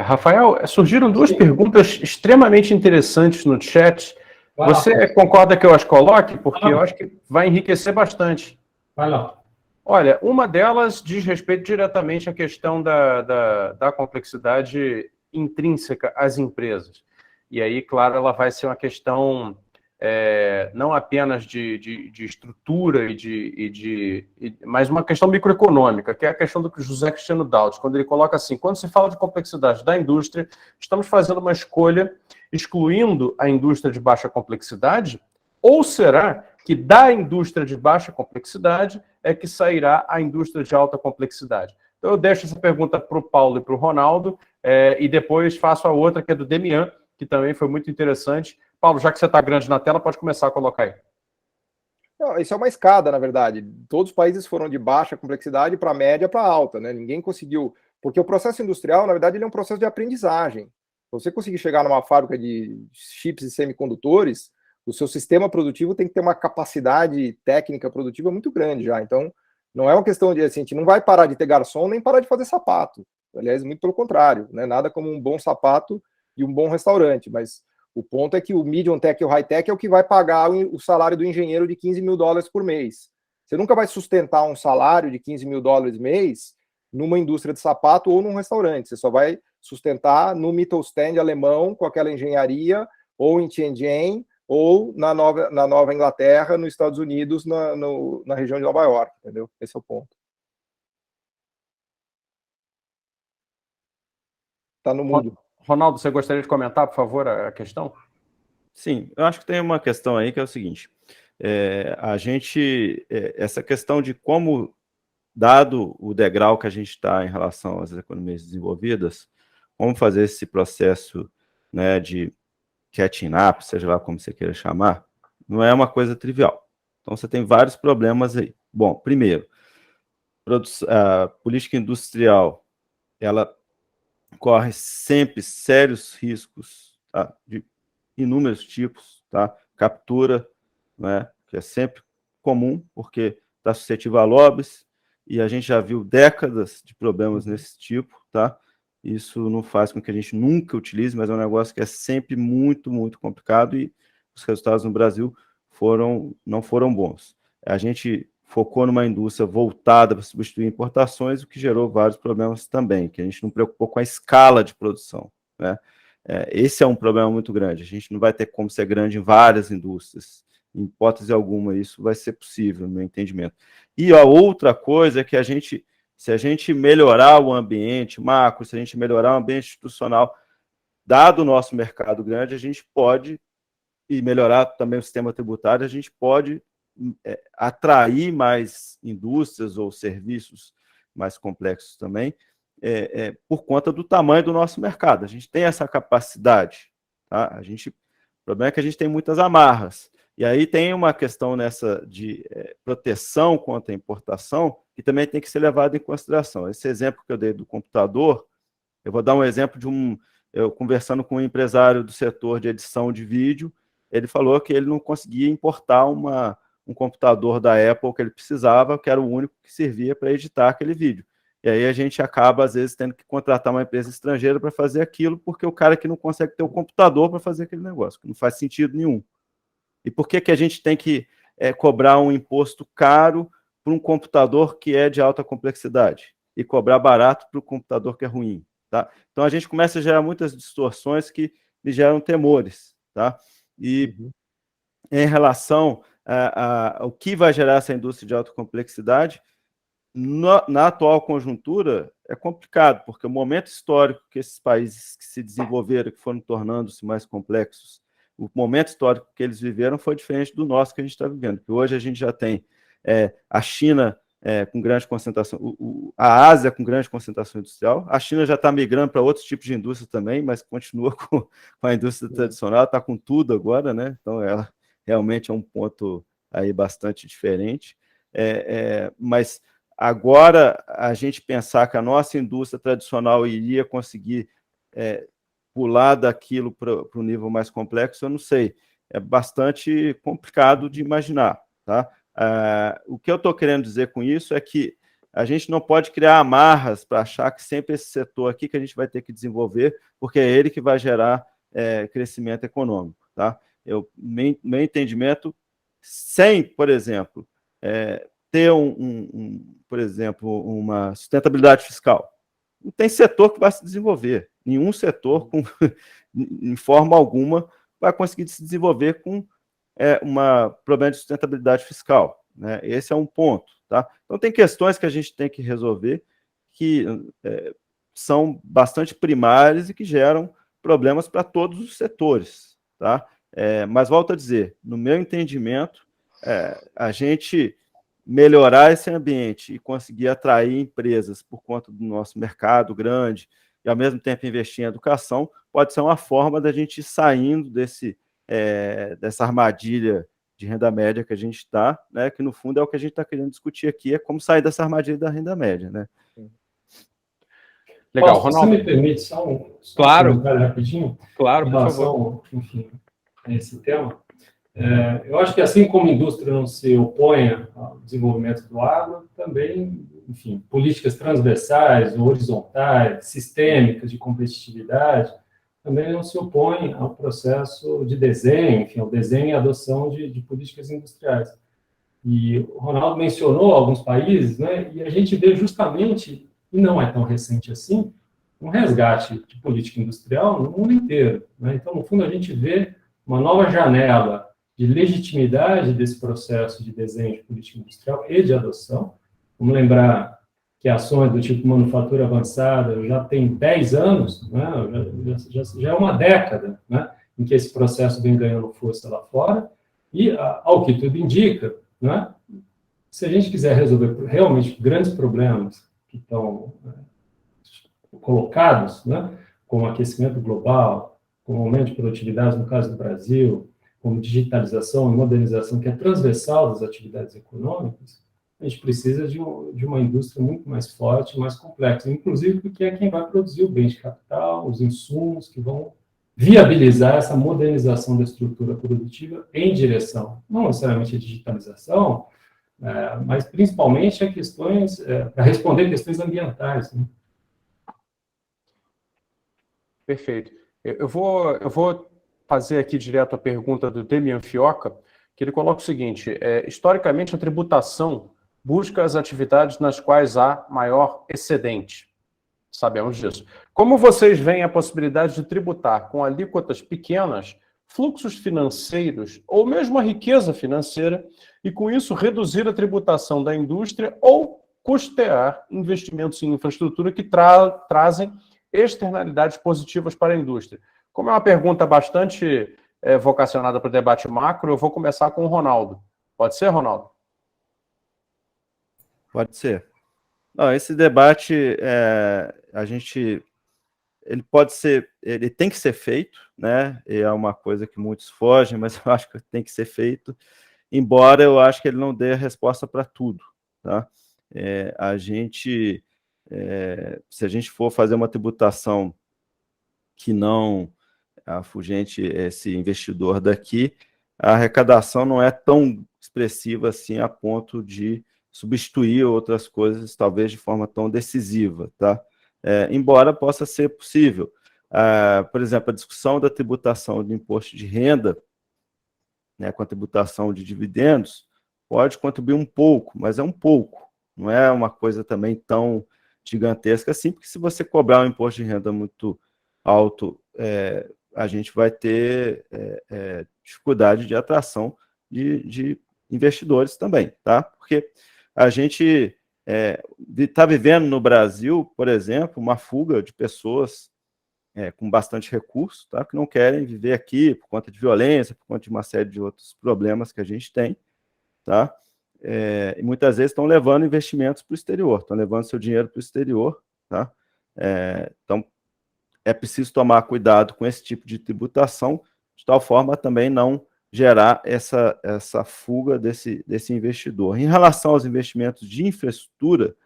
Rafael, surgiram duas perguntas extremamente interessantes no chat. Você concorda que eu as coloque? Porque eu acho que vai enriquecer bastante. Vai lá. Olha, uma delas diz respeito diretamente à questão da complexidade intrínseca às empresas. E aí, claro, ela vai ser uma questão não apenas de estrutura, mas uma questão microeconômica, que é a questão do José Cristiano Daudt, quando ele coloca assim: quando se fala de complexidade da indústria, estamos fazendo uma escolha excluindo a indústria de baixa complexidade, ou será que da indústria de baixa complexidade é que sairá a indústria de alta complexidade? Então eu deixo essa pergunta para o Paulo e para o Ronaldo, e depois faço a outra, que é do Demian, que também foi muito interessante. Paulo, já que você está grande na tela, pode começar a colocar aí. Não, isso é uma escada, na verdade. Todos os países foram de baixa complexidade para média para alta, né? Ninguém conseguiu. Porque o processo industrial, na verdade, ele é um processo de aprendizagem. Se você conseguir chegar numa fábrica de chips e semicondutores, o seu sistema produtivo tem que ter uma capacidade técnica produtiva muito grande já. Então, não é uma questão de assim, a gente não vai parar de ter garçom nem parar de fazer sapato. Aliás, muito pelo contrário, né? Nada como um bom sapato e um bom restaurante, mas o ponto é que o medium tech e o high tech é o que vai pagar o salário do engenheiro de $15 mil por mês. Você nunca vai sustentar um salário de $15 mil mês numa indústria de sapato ou num restaurante. Você só vai sustentar no Mittelstand alemão com aquela engenharia, ou em Tianjin, ou na Nova Inglaterra, nos Estados Unidos, na região de Nova York, entendeu? Esse é o ponto. Está no mundo. Ronaldo, você gostaria de comentar, por favor, a questão? Sim, eu acho que tem uma questão aí que é o seguinte: essa questão de como, dado o degrau que a gente está em relação às economias desenvolvidas, como fazer esse processo, né, de catching up, seja lá como você queira chamar, não é uma coisa trivial. Então, você tem vários problemas aí. Bom, primeiro, a política industrial, ela corre sempre sérios riscos, tá, de inúmeros tipos, tá? Captura, né, que é sempre comum, porque está suscetível a lobbies, e a gente já viu décadas de problemas nesse tipo, tá? Isso não faz com que a gente nunca utilize, mas é um negócio que é sempre muito, muito complicado, e os resultados no Brasil não foram bons. A gente focou numa indústria voltada para substituir importações, o que gerou vários problemas também, que a gente não preocupou com a escala de produção, né? Esse é um problema muito grande. A gente não vai ter como ser grande em várias indústrias. Em hipótese alguma, isso vai ser possível, no meu entendimento. E a outra coisa é que se a gente melhorar o ambiente macro, se a gente melhorar o ambiente institucional, dado o nosso mercado grande, a gente pode, e melhorar também o sistema tributário, a gente pode atrair mais indústrias ou serviços mais complexos também, por conta do tamanho do nosso mercado. A gente tem essa capacidade, tá? O problema é que a gente tem muitas amarras. E aí tem uma questão nessa de proteção contra a importação que também tem que ser levada em consideração. Esse exemplo que eu dei do computador, eu vou dar um exemplo eu conversando com um empresário do setor de edição de vídeo, ele falou que ele não conseguia importar um computador da Apple que ele precisava, que era o único que servia para editar aquele vídeo. E aí a gente acaba, às vezes, tendo que contratar uma empresa estrangeira para fazer aquilo, porque o cara que não consegue ter o computador para fazer aquele negócio, que não faz sentido nenhum. E por que a gente tem que cobrar um imposto caro para um computador que é de alta complexidade e cobrar barato para o computador que é ruim? Tá? Então a gente começa a gerar muitas distorções que lhe geram temores. Tá? E em relação ao que vai gerar essa indústria de alta complexidade, na atual conjuntura é complicado, porque o momento histórico que esses países que se desenvolveram, que foram tornando-se mais complexos, o momento histórico que eles viveram foi diferente do nosso que a gente está vivendo, que hoje a gente já tem a China com grande concentração, a Ásia com grande concentração industrial, a China já está migrando para outros tipos de indústria também, mas continua com a indústria tradicional, está com tudo agora, né? Então ela realmente é um ponto aí bastante diferente, mas agora a gente pensar que a nossa indústria tradicional iria conseguir pular daquilo para o nível mais complexo, eu não sei, é bastante complicado de imaginar, tá? O que eu estou querendo dizer com isso é que a gente não pode criar amarras para achar que sempre esse setor aqui que a gente vai ter que desenvolver, porque é ele que vai gerar crescimento econômico, tá? Meu entendimento, sem, por exemplo, ter por exemplo, uma sustentabilidade fiscal, não tem setor que vai se desenvolver, nenhum setor, em forma alguma, vai conseguir se desenvolver com um problema de sustentabilidade fiscal, né? Esse é um ponto, tá? Então tem questões que a gente tem que resolver que são bastante primárias e que geram problemas para todos os setores, tá? Mas volto a dizer, no meu entendimento, a gente melhorar esse ambiente e conseguir atrair empresas por conta do nosso mercado grande e, ao mesmo tempo, investir em educação, pode ser uma forma da gente ir saindo dessa armadilha de renda média que a gente está, né, que, no fundo, é o que a gente está querendo discutir aqui, é como sair dessa armadilha da renda média. Né? Legal, Ronaldo. Você me permite só um comentário rapidinho? Claro, em relação, enfim, a esse tema? Eu acho que, assim como a indústria não se opõe ao desenvolvimento do agro, também, enfim, políticas transversais, horizontais, sistêmicas de competitividade, também não se opõem ao processo de desenho, enfim, ao desenho e adoção de políticas industriais. E o Ronaldo mencionou alguns países, né, e a gente vê justamente, e não é tão recente assim, um resgate de política industrial no mundo inteiro. Né? Então, no fundo, a gente vê uma nova janela de legitimidade desse processo de desenho de política industrial e de adoção. Vamos lembrar que ações do tipo manufatura avançada já tem 10 anos, né? já é uma década, né? Em que esse processo vem ganhando força lá fora, e, ao que tudo indica, né? Se a gente quiser resolver realmente grandes problemas que estão colocados, né? Como aquecimento global, como aumento de produtividade, no caso do Brasil, como digitalização e modernização, que é transversal das atividades econômicas, a gente precisa de uma indústria muito mais forte, mais complexa, inclusive porque é quem vai produzir o bem de capital, os insumos que vão viabilizar essa modernização da estrutura produtiva em direção, não necessariamente a digitalização, mas principalmente a questões, para responder questões ambientais. Né? Perfeito. Eu vou fazer aqui direto a pergunta do Demian Fioca, que ele coloca o seguinte: historicamente a tributação busca as atividades nas quais há maior excedente. Sabemos disso. Como vocês veem a possibilidade de tributar com alíquotas pequenas fluxos financeiros ou mesmo a riqueza financeira e, com isso, reduzir a tributação da indústria ou custear investimentos em infraestrutura que trazem externalidades positivas para a indústria? Como é uma pergunta bastante vocacionada para o debate macro, eu vou começar com o Ronaldo. Pode ser, Ronaldo? Pode ser. Não, esse debate, ele tem que ser feito, né? E é uma coisa que muitos fogem, mas eu acho que tem que ser feito, embora eu acho que ele não dê a resposta para tudo, tá? Se a gente for fazer uma tributação que não a Fugente, esse investidor daqui, a arrecadação não é tão expressiva assim a ponto de substituir outras coisas, talvez de forma tão decisiva, tá? Embora possa ser possível. Por exemplo, a discussão da tributação do imposto de renda, né, com a tributação de dividendos, pode contribuir um pouco, mas é um pouco, não é uma coisa também tão gigantesca assim, porque se você cobrar um imposto de renda muito alto, a gente vai ter dificuldade de atração de investidores também, tá? Porque a gente está vivendo no Brasil, por exemplo, uma fuga de pessoas com bastante recurso, tá? Que não querem viver aqui por conta de violência, por conta de uma série de outros problemas que a gente tem, tá? E muitas vezes estão levando investimentos para o exterior, estão levando seu dinheiro para o exterior, tá? Então, é preciso tomar cuidado com esse tipo de tributação, de tal forma a também não gerar essa fuga desse investidor. Em relação aos investimentos de infraestrutura,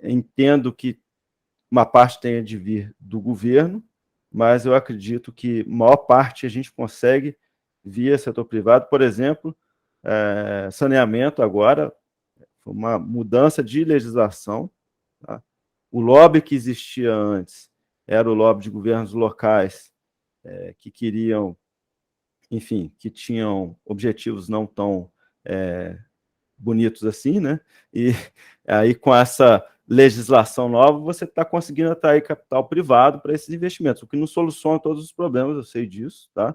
entendo que uma parte tenha de vir do governo, mas eu acredito que a maior parte a gente consegue via setor privado. Por exemplo, saneamento agora, foi uma mudança de legislação, tá? O lobby que existia antes era o lobby de governos locais que queriam, enfim, que tinham objetivos não tão bonitos assim, né? E aí, com essa legislação nova, você está conseguindo atrair capital privado para esses investimentos, o que não soluciona todos os problemas, eu sei disso, tá?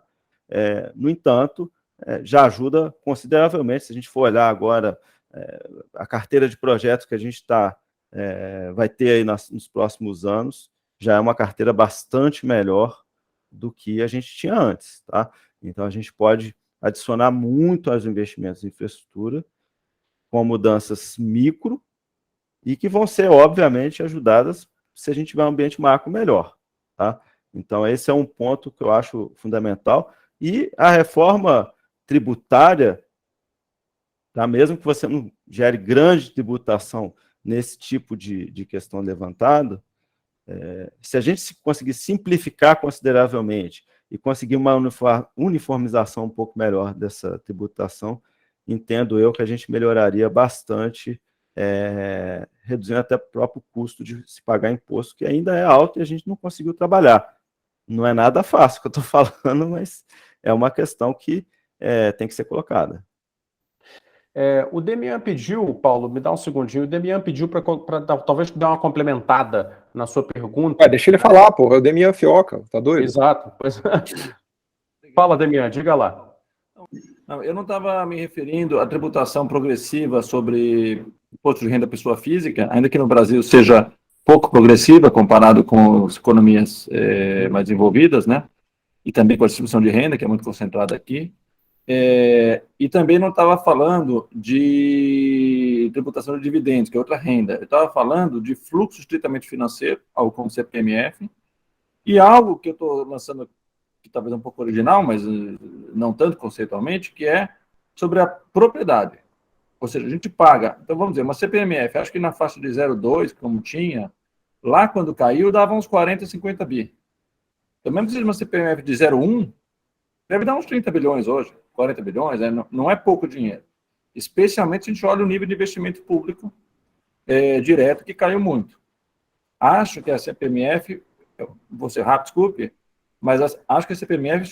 No entanto, já ajuda consideravelmente. Se a gente for olhar agora a carteira de projetos que a gente vai ter aí nos próximos anos, já é uma carteira bastante melhor do que a gente tinha antes, tá? Então, a gente pode adicionar muito aos investimentos em infraestrutura, com mudanças micro, e que vão ser, obviamente, ajudadas se a gente tiver um ambiente macro melhor, tá? Então, esse é um ponto que eu acho fundamental. E a reforma tributária, tá? Mesmo que você não gere grande tributação nesse tipo de questão levantada, se a gente conseguir simplificar consideravelmente e conseguir uma uniformização um pouco melhor dessa tributação, entendo eu que a gente melhoraria bastante, reduzindo até o próprio custo de se pagar imposto, que ainda é alto e a gente não conseguiu trabalhar. Não é nada fácil que eu estou falando, mas é uma questão que tem que ser colocada. O Demian pediu, Paulo, me dá um segundinho, o Demian pediu para talvez dar uma complementada na sua pergunta. Deixa ele falar, porra, é o Demian Fioca, tá doido? Exato. Fala, Demian, diga lá. Não, eu não estava me referindo à tributação progressiva sobre imposto de renda da pessoa física, ainda que no Brasil seja pouco progressiva comparado com as economias mais desenvolvidas, né? E também com a distribuição de renda, que é muito concentrada aqui. E também não estava falando de tributação de dividendos, que é outra renda. Eu estava falando de fluxo estritamente financeiro, algo como CPMF, e algo que eu estou lançando, que talvez é um pouco original, mas não tanto conceitualmente, que é sobre a propriedade. Ou seja, a gente paga, então vamos dizer, uma CPMF, acho que na faixa de 0,2, como tinha, lá quando caiu, dava uns 40, 50 bi. Então, mesmo que seja uma CPMF de 0,1, deve dar uns 30 bilhões hoje, 40 bilhões, não é pouco dinheiro. Especialmente se a gente olha o nível de investimento público direto, que caiu muito. Acho que a CPMF, vou ser rápido, desculpe, mas acho que a CPMF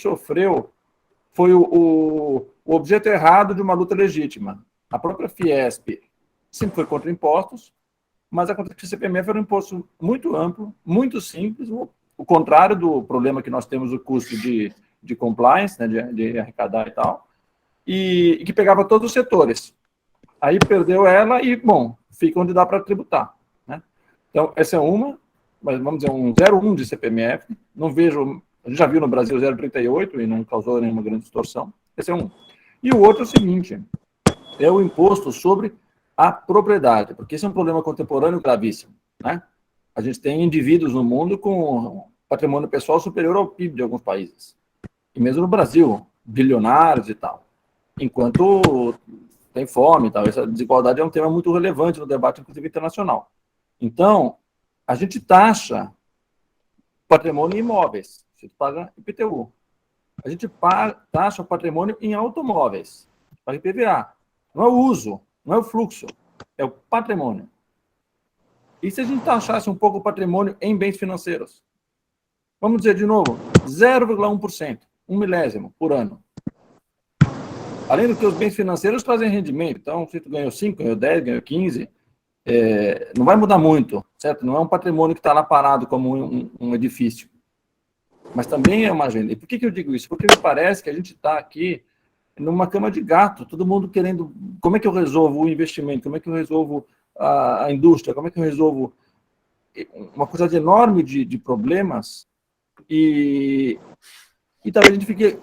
foi o objeto errado de uma luta legítima. A própria Fiesp sempre foi contra impostos, mas acontece que a CPMF era um imposto muito amplo, muito simples, o contrário do problema que nós temos, o custo de compliance, né, de arrecadar e tal, e que pegava todos os setores. Aí perdeu ela e, bom, fica onde dá para tributar, né? Então, essa é uma, mas vamos dizer, um 0,1 de CPMF, não vejo, a gente já viu no Brasil 0,38 e não causou nenhuma grande distorção, esse é um. E o outro é o seguinte, é o imposto sobre a propriedade, porque esse é um problema contemporâneo gravíssimo, né? A gente tem indivíduos no mundo com patrimônio pessoal superior ao PIB de alguns países. E mesmo no Brasil, bilionários e tal. Enquanto tem fome e tal. Essa desigualdade é um tema muito relevante no debate, inclusive internacional. Então, a gente taxa patrimônio em imóveis, você paga IPTU. A gente taxa o patrimônio em automóveis, paga IPVA. Não é o uso, não é o fluxo, é o patrimônio. E se a gente taxasse um pouco o patrimônio em bens financeiros? Vamos dizer de novo, 0,1%, 1 milésimo por ano. Além do que os bens financeiros trazem rendimento, então se tu ganhou 5, ganhou 10, ganhou 15, não vai mudar muito, certo? Não é um patrimônio que está lá parado como um edifício. Mas também é uma agenda. E por que eu digo isso? Porque me parece que a gente está aqui numa cama de gato, todo mundo querendo, como é que eu resolvo o investimento, como é que eu resolvo a indústria, como é que eu resolvo uma quantidade enorme de problemas e talvez a gente fique,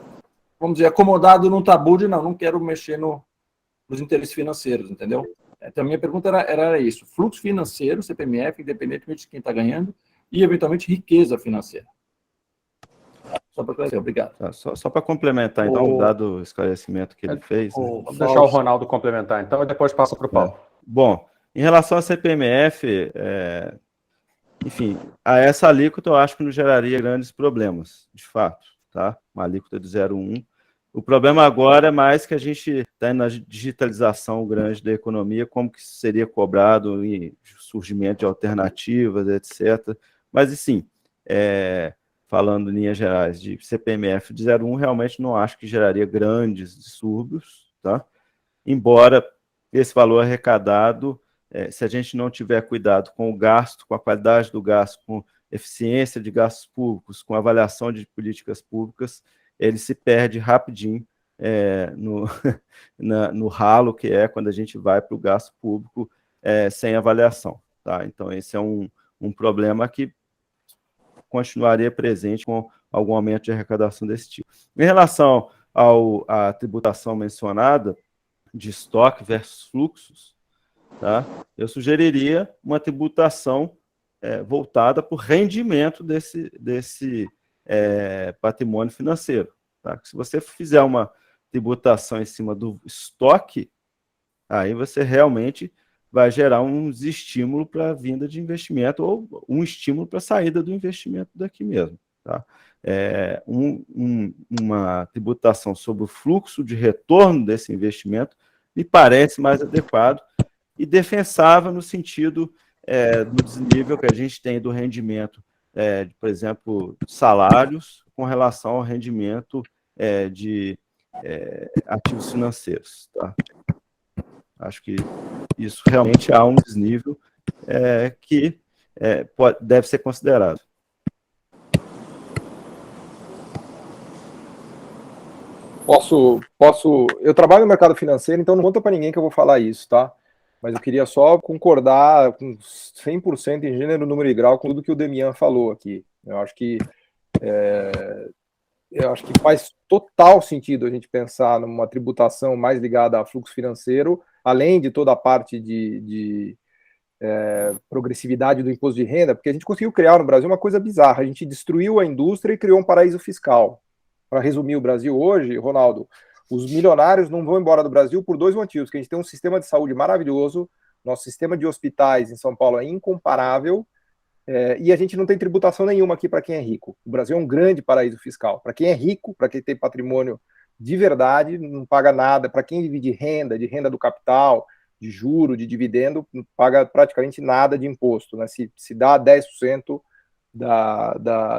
vamos dizer, acomodado num tabu de não quero mexer nos interesses financeiros, entendeu? Então, a minha pergunta era isso, fluxo financeiro, CPMF, independentemente de quem está ganhando, e, eventualmente, riqueza financeira. Só para esclarecer, obrigado. Só para complementar, então, dado o esclarecimento que ele fez. Vamos deixar o Ronaldo complementar, então, e depois passa para o Paulo. Bom, em relação à CPMF, enfim, a essa alíquota eu acho que não geraria grandes problemas, de fato, tá? Uma alíquota de 0,1. O problema agora é mais que a gente está na digitalização grande da economia, como que isso seria cobrado e surgimento de alternativas, etc. Mas, assim, falando em linhas gerais de CPMF de 0,1, realmente não acho que geraria grandes distúrbios, tá? Embora esse valor arrecadado, se a gente não tiver cuidado com o gasto, com a qualidade do gasto, com eficiência de gastos públicos, com avaliação de políticas públicas, ele se perde rapidinho no ralo que é quando a gente vai para o gasto público sem avaliação, tá? Então, esse é um problema que continuaria presente com algum aumento de arrecadação desse tipo. Em relação à tributação mencionada, de estoque versus fluxos, tá? Eu sugeriria uma tributação voltada para o rendimento desse patrimônio financeiro. Tá? Se você fizer uma tributação em cima do estoque, aí você realmente vai gerar uns estímulos para a vinda de investimento ou um estímulo para a saída do investimento daqui mesmo. Tá? Uma tributação sobre o fluxo de retorno desse investimento me parece mais adequado e defensável no sentido do desnível que a gente tem do rendimento, por exemplo, salários com relação ao rendimento de ativos financeiros. Tá? Acho que isso realmente há um desnível que deve ser considerado. Eu trabalho no mercado financeiro, então não conta para ninguém que eu vou falar isso, tá? Mas eu queria só concordar com 100% em gênero, número e grau com tudo que o Demian falou aqui. Eu acho que faz total sentido a gente pensar numa tributação mais ligada a fluxo financeiro, além de toda a parte de progressividade do imposto de renda, porque a gente conseguiu criar no Brasil uma coisa bizarra. A gente destruiu a indústria e criou um paraíso fiscal. Para resumir o Brasil hoje, Ronaldo, os milionários não vão embora do Brasil por dois motivos, que a gente tem um sistema de saúde maravilhoso, nosso sistema de hospitais em São Paulo é incomparável, e a gente não tem tributação nenhuma aqui para quem é rico. O Brasil é um grande paraíso fiscal. Para quem é rico, para quem tem patrimônio de verdade, não paga nada. Para quem vive de renda do capital, de juro, de dividendo, não paga praticamente nada de imposto. Né? Se dá 10%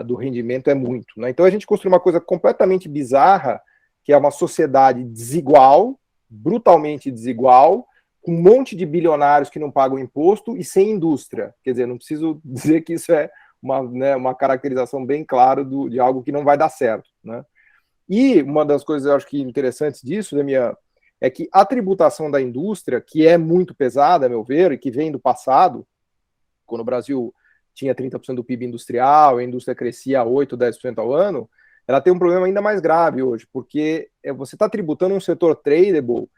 do rendimento é muito. Né? Então a gente construiu uma coisa completamente bizarra, que é uma sociedade desigual, brutalmente desigual, com um monte de bilionários que não pagam imposto e sem indústria. Quer dizer, não preciso dizer que isso é uma caracterização bem clara de algo que não vai dar certo. Né? E uma das coisas eu acho que interessantes disso, Demian, é que a tributação da indústria, que é muito pesada, a meu ver, e que vem do passado, quando o Brasil tinha 30% do PIB industrial, a indústria crescia 8%, 10% ao ano, ela tem um problema ainda mais grave hoje, porque você está tributando um setor tradable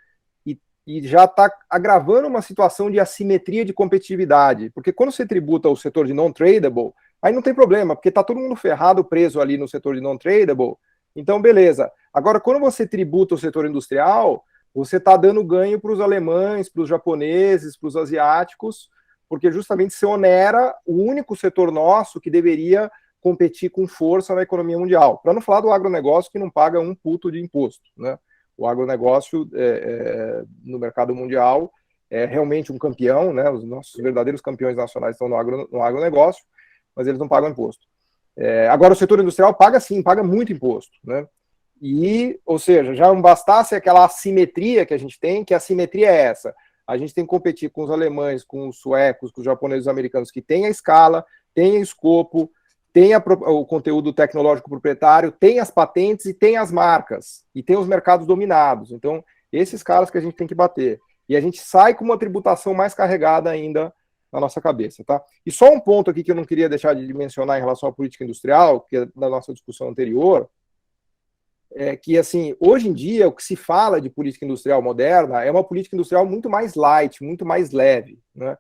e já está agravando uma situação de assimetria de competitividade, porque quando você tributa o setor de non-tradable, aí não tem problema, porque está todo mundo ferrado, preso ali no setor de non-tradable, então beleza. Agora, quando você tributa o setor industrial, você está dando ganho para os alemães, para os japoneses, para os asiáticos, porque justamente se onera o único setor nosso que deveria competir com força na economia mundial. Para não falar do agronegócio, que não paga um puto de imposto, né? O agronegócio no mercado mundial é realmente um campeão, né? Os nossos verdadeiros campeões nacionais estão no agronegócio, mas eles não pagam imposto. Agora, o setor industrial paga sim, paga muito imposto, né? E, ou seja, já não bastasse aquela assimetria que a gente tem, que a assimetria é essa. A gente tem que competir com os alemães, com os suecos, com os japoneses, os americanos, que têm a escala, têm o escopo, têm o conteúdo tecnológico proprietário, têm as patentes e têm as marcas, e têm os mercados dominados. Então, esses caras que a gente tem que bater. E a gente sai com uma tributação mais carregada ainda na nossa cabeça, tá? E só um ponto aqui que eu não queria deixar de mencionar em relação à política industrial, que é da nossa discussão anterior, é que, assim, hoje em dia, o que se fala de política industrial moderna é uma política industrial muito mais light, muito mais leve, né?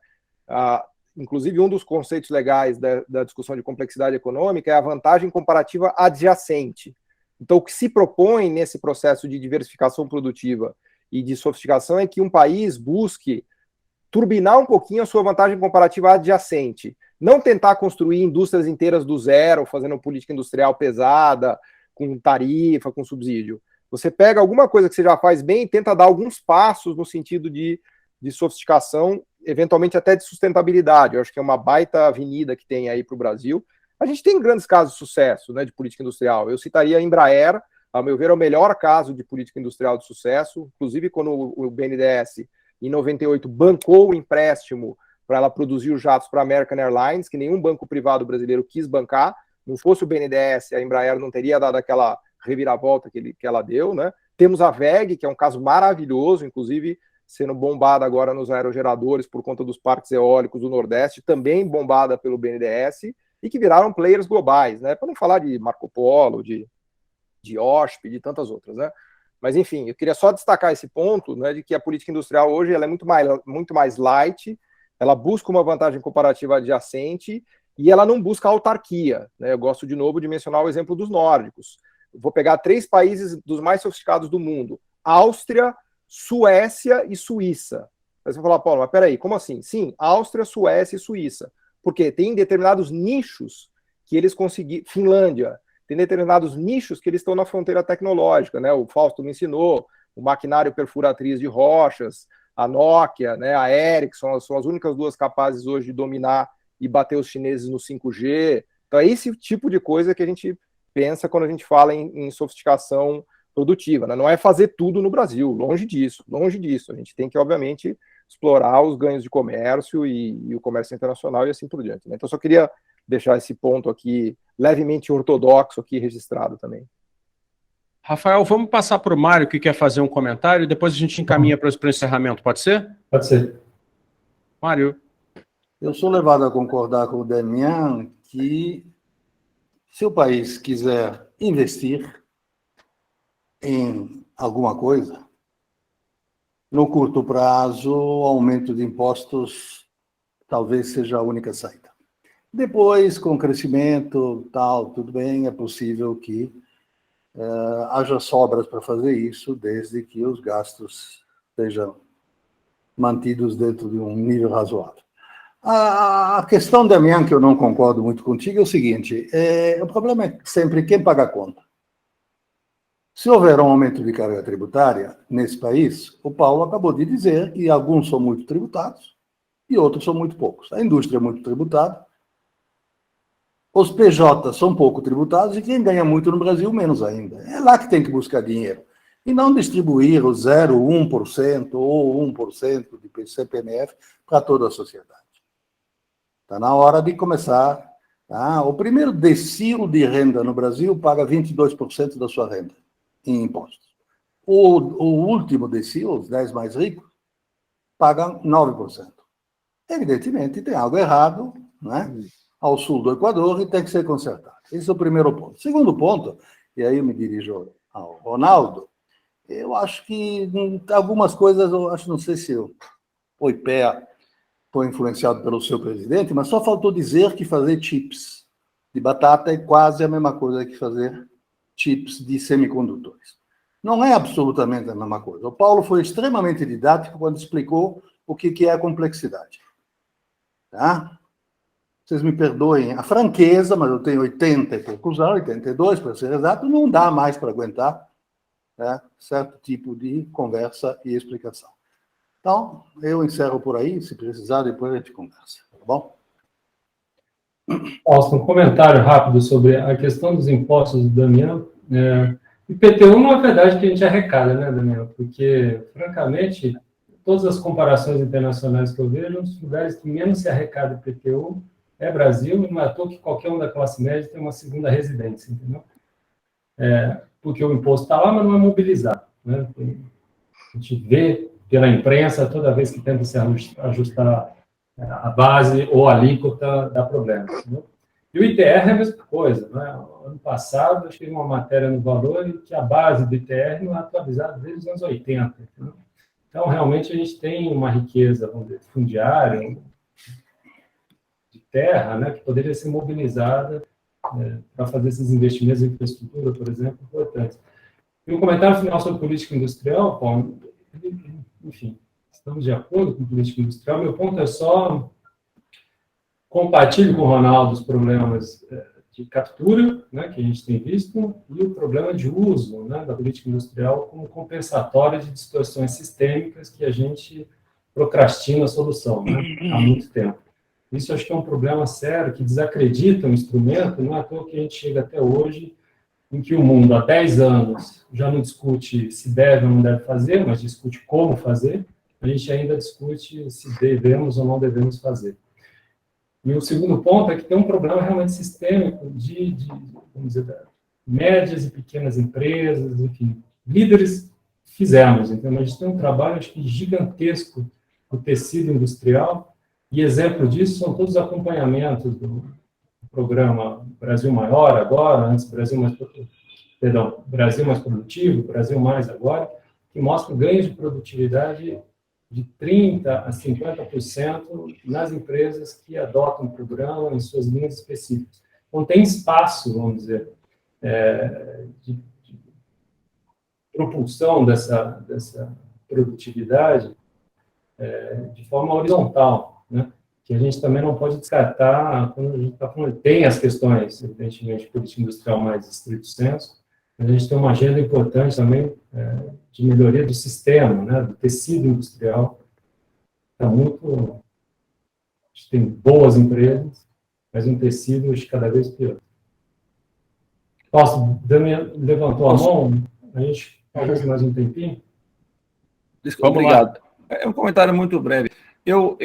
Inclusive, um dos conceitos legais da discussão de complexidade econômica é a vantagem comparativa adjacente. Então, o que se propõe nesse processo de diversificação produtiva e de sofisticação é que um país busque turbinar um pouquinho a sua vantagem comparativa adjacente. Não tentar construir indústrias inteiras do zero, fazendo política industrial pesada, com tarifa, com subsídio. Você pega alguma coisa que você já faz bem e tenta dar alguns passos no sentido de sofisticação, eventualmente até de sustentabilidade. Eu acho que é uma baita avenida que tem aí para o Brasil. A gente tem grandes casos de sucesso, né, de política industrial. Eu citaria a Embraer, a meu ver, é o melhor caso de política industrial de sucesso, inclusive quando o BNDES, em 98, bancou o empréstimo para ela produzir os jatos para a American Airlines, que nenhum banco privado brasileiro quis bancar. Não fosse o BNDES, a Embraer não teria dado aquela reviravolta que ela deu, né? Temos a WEG, que é um caso maravilhoso, inclusive sendo bombada agora nos aerogeradores por conta dos parques eólicos do Nordeste, também bombada pelo BNDES, e que viraram players globais, né? Para não falar de Marco Polo, de OSP, de tantas outras, né? Mas, enfim, eu queria só destacar esse ponto, né, de que a política industrial hoje ela é muito mais light, ela busca uma vantagem comparativa adjacente e ela não busca autarquia, né? Eu gosto, de novo, de mencionar o exemplo dos nórdicos. Vou pegar 3 países dos mais sofisticados do mundo: Áustria, Suécia e Suíça. Aí você vai falar, Paulo, mas peraí, como assim? Sim, Áustria, Suécia e Suíça. Porque tem determinados nichos que eles conseguiram... Finlândia, tem determinados nichos que eles estão na fronteira tecnológica, né? O Fausto me ensinou, o maquinário perfuratriz de rochas, a Nokia, né? A Ericsson, são as únicas 2 capazes hoje de dominar e bater os chineses no 5G. Então é esse tipo de coisa que a gente pensa quando a gente fala em sofisticação produtiva, né? Não é fazer tudo no Brasil, longe disso, longe disso. A gente tem que, obviamente, explorar os ganhos de comércio e o comércio internacional e assim por diante, né? Então, só queria deixar esse ponto aqui, levemente ortodoxo, aqui registrado também. Rafael, vamos passar para o Mário, que quer fazer um comentário, e depois a gente encaminha para o encerramento, pode ser? Pode ser. Mário. Eu sou levado a concordar com o Damian que, se o país quiser investir em alguma coisa, no curto prazo, o aumento de impostos talvez seja a única saída. Depois, com o crescimento, tal, tudo bem, é possível que haja sobras para fazer isso, desde que os gastos sejam mantidos dentro de um nível razoável. A questão, Damian, que eu não concordo muito contigo, é o seguinte: o problema é sempre quem paga a conta. Se houver um aumento de carga tributária nesse país, o Paulo acabou de dizer que alguns são muito tributados e outros são muito poucos. A indústria é muito tributada, os PJs são pouco tributados e quem ganha muito no Brasil, menos ainda. É lá que tem que buscar dinheiro. E não distribuir o 0,1% ou 1% de CPMF para toda a sociedade. Está na hora de começar. O primeiro decilo de renda no Brasil paga 22% da sua renda em impostos. O último decilo, os 10 mais ricos, pagam 9%. Evidentemente, tem algo errado, né, ao sul do Equador e tem que ser consertado. Esse é o primeiro ponto. Segundo ponto, e aí eu me dirijo ao Ronaldo, eu acho que algumas coisas, não sei se o IPEA foi influenciado pelo seu presidente, mas só faltou dizer que fazer chips de batata é quase a mesma coisa que fazer chips de semicondutores. Não é absolutamente a mesma coisa. O Paulo foi extremamente didático quando explicou o que é a complexidade. Tá? vocês me perdoem a franqueza, mas eu tenho 80 e poucos anos, 82 para ser exato, não dá mais para aguentar, né, certo tipo de conversa e explicação. Então, eu encerro por aí, se precisar, depois a gente conversa, tá bom? Fausto, um comentário rápido sobre a questão dos impostos do Damião. IPTU não é verdade que a gente arrecada, né, Damião? Porque, francamente, todas as comparações internacionais que eu vejo, os lugares que menos se arrecada IPTU é Brasil, e não é à toa que qualquer um da classe média tem uma segunda residência, entendeu? Porque o imposto está lá, mas não é mobilizado, né? A gente vê pela imprensa, toda vez que tenta se ajustar a base ou a alíquota, dá problema, entendeu? E o ITR é a mesma coisa, né? Ano passado, eu tive uma matéria no Valor em que a base do ITR não é atualizada desde os anos 80, entendeu? Então, realmente, a gente tem uma riqueza, vamos dizer, fundiária, de terra, né, que poderia ser mobilizada para fazer esses investimentos em infraestrutura, por exemplo, importantes. E um comentário final sobre política industrial, Paulo, enfim, estamos de acordo com política industrial. Meu ponto é só compartilho com o Ronaldo os problemas de captura, né, que a gente tem visto, e o problema de uso, né, da política industrial como compensatória de distorções sistêmicas que a gente procrastina a solução, né, há muito tempo. Isso acho que é um problema sério, que desacredita o instrumento, não é à toa que a gente chega até hoje, em que o mundo, há 10 anos, já não discute se deve ou não deve fazer, mas discute como fazer, a gente ainda discute se devemos ou não devemos fazer. E o segundo ponto é que tem um problema realmente sistêmico vamos dizer, médias e pequenas empresas, enfim, líderes fizemos. Então, a gente tem um trabalho, acho que, gigantesco no tecido industrial, e exemplo disso são todos os acompanhamentos do programa Brasil Maior agora, antes Brasil Mais Produtivo, Brasil Mais agora, que mostra ganhos de produtividade de 30% a 50% nas empresas que adotam o programa em suas linhas específicas. Então, tem espaço, vamos dizer, de propulsão dessa produtividade de forma horizontal, né? Que a gente também não pode descartar quando a gente está falando. Tem as questões, evidentemente, de política industrial mais estrito senso, mas a gente tem uma agenda importante também de melhoria do sistema, né, do tecido industrial. Está muito... A gente tem boas empresas, mas um tecido cada vez pior. Nossa, Damian levantou a mão, a gente talvez mais um tempinho. Desculpa, obrigado. É um comentário muito breve. Eu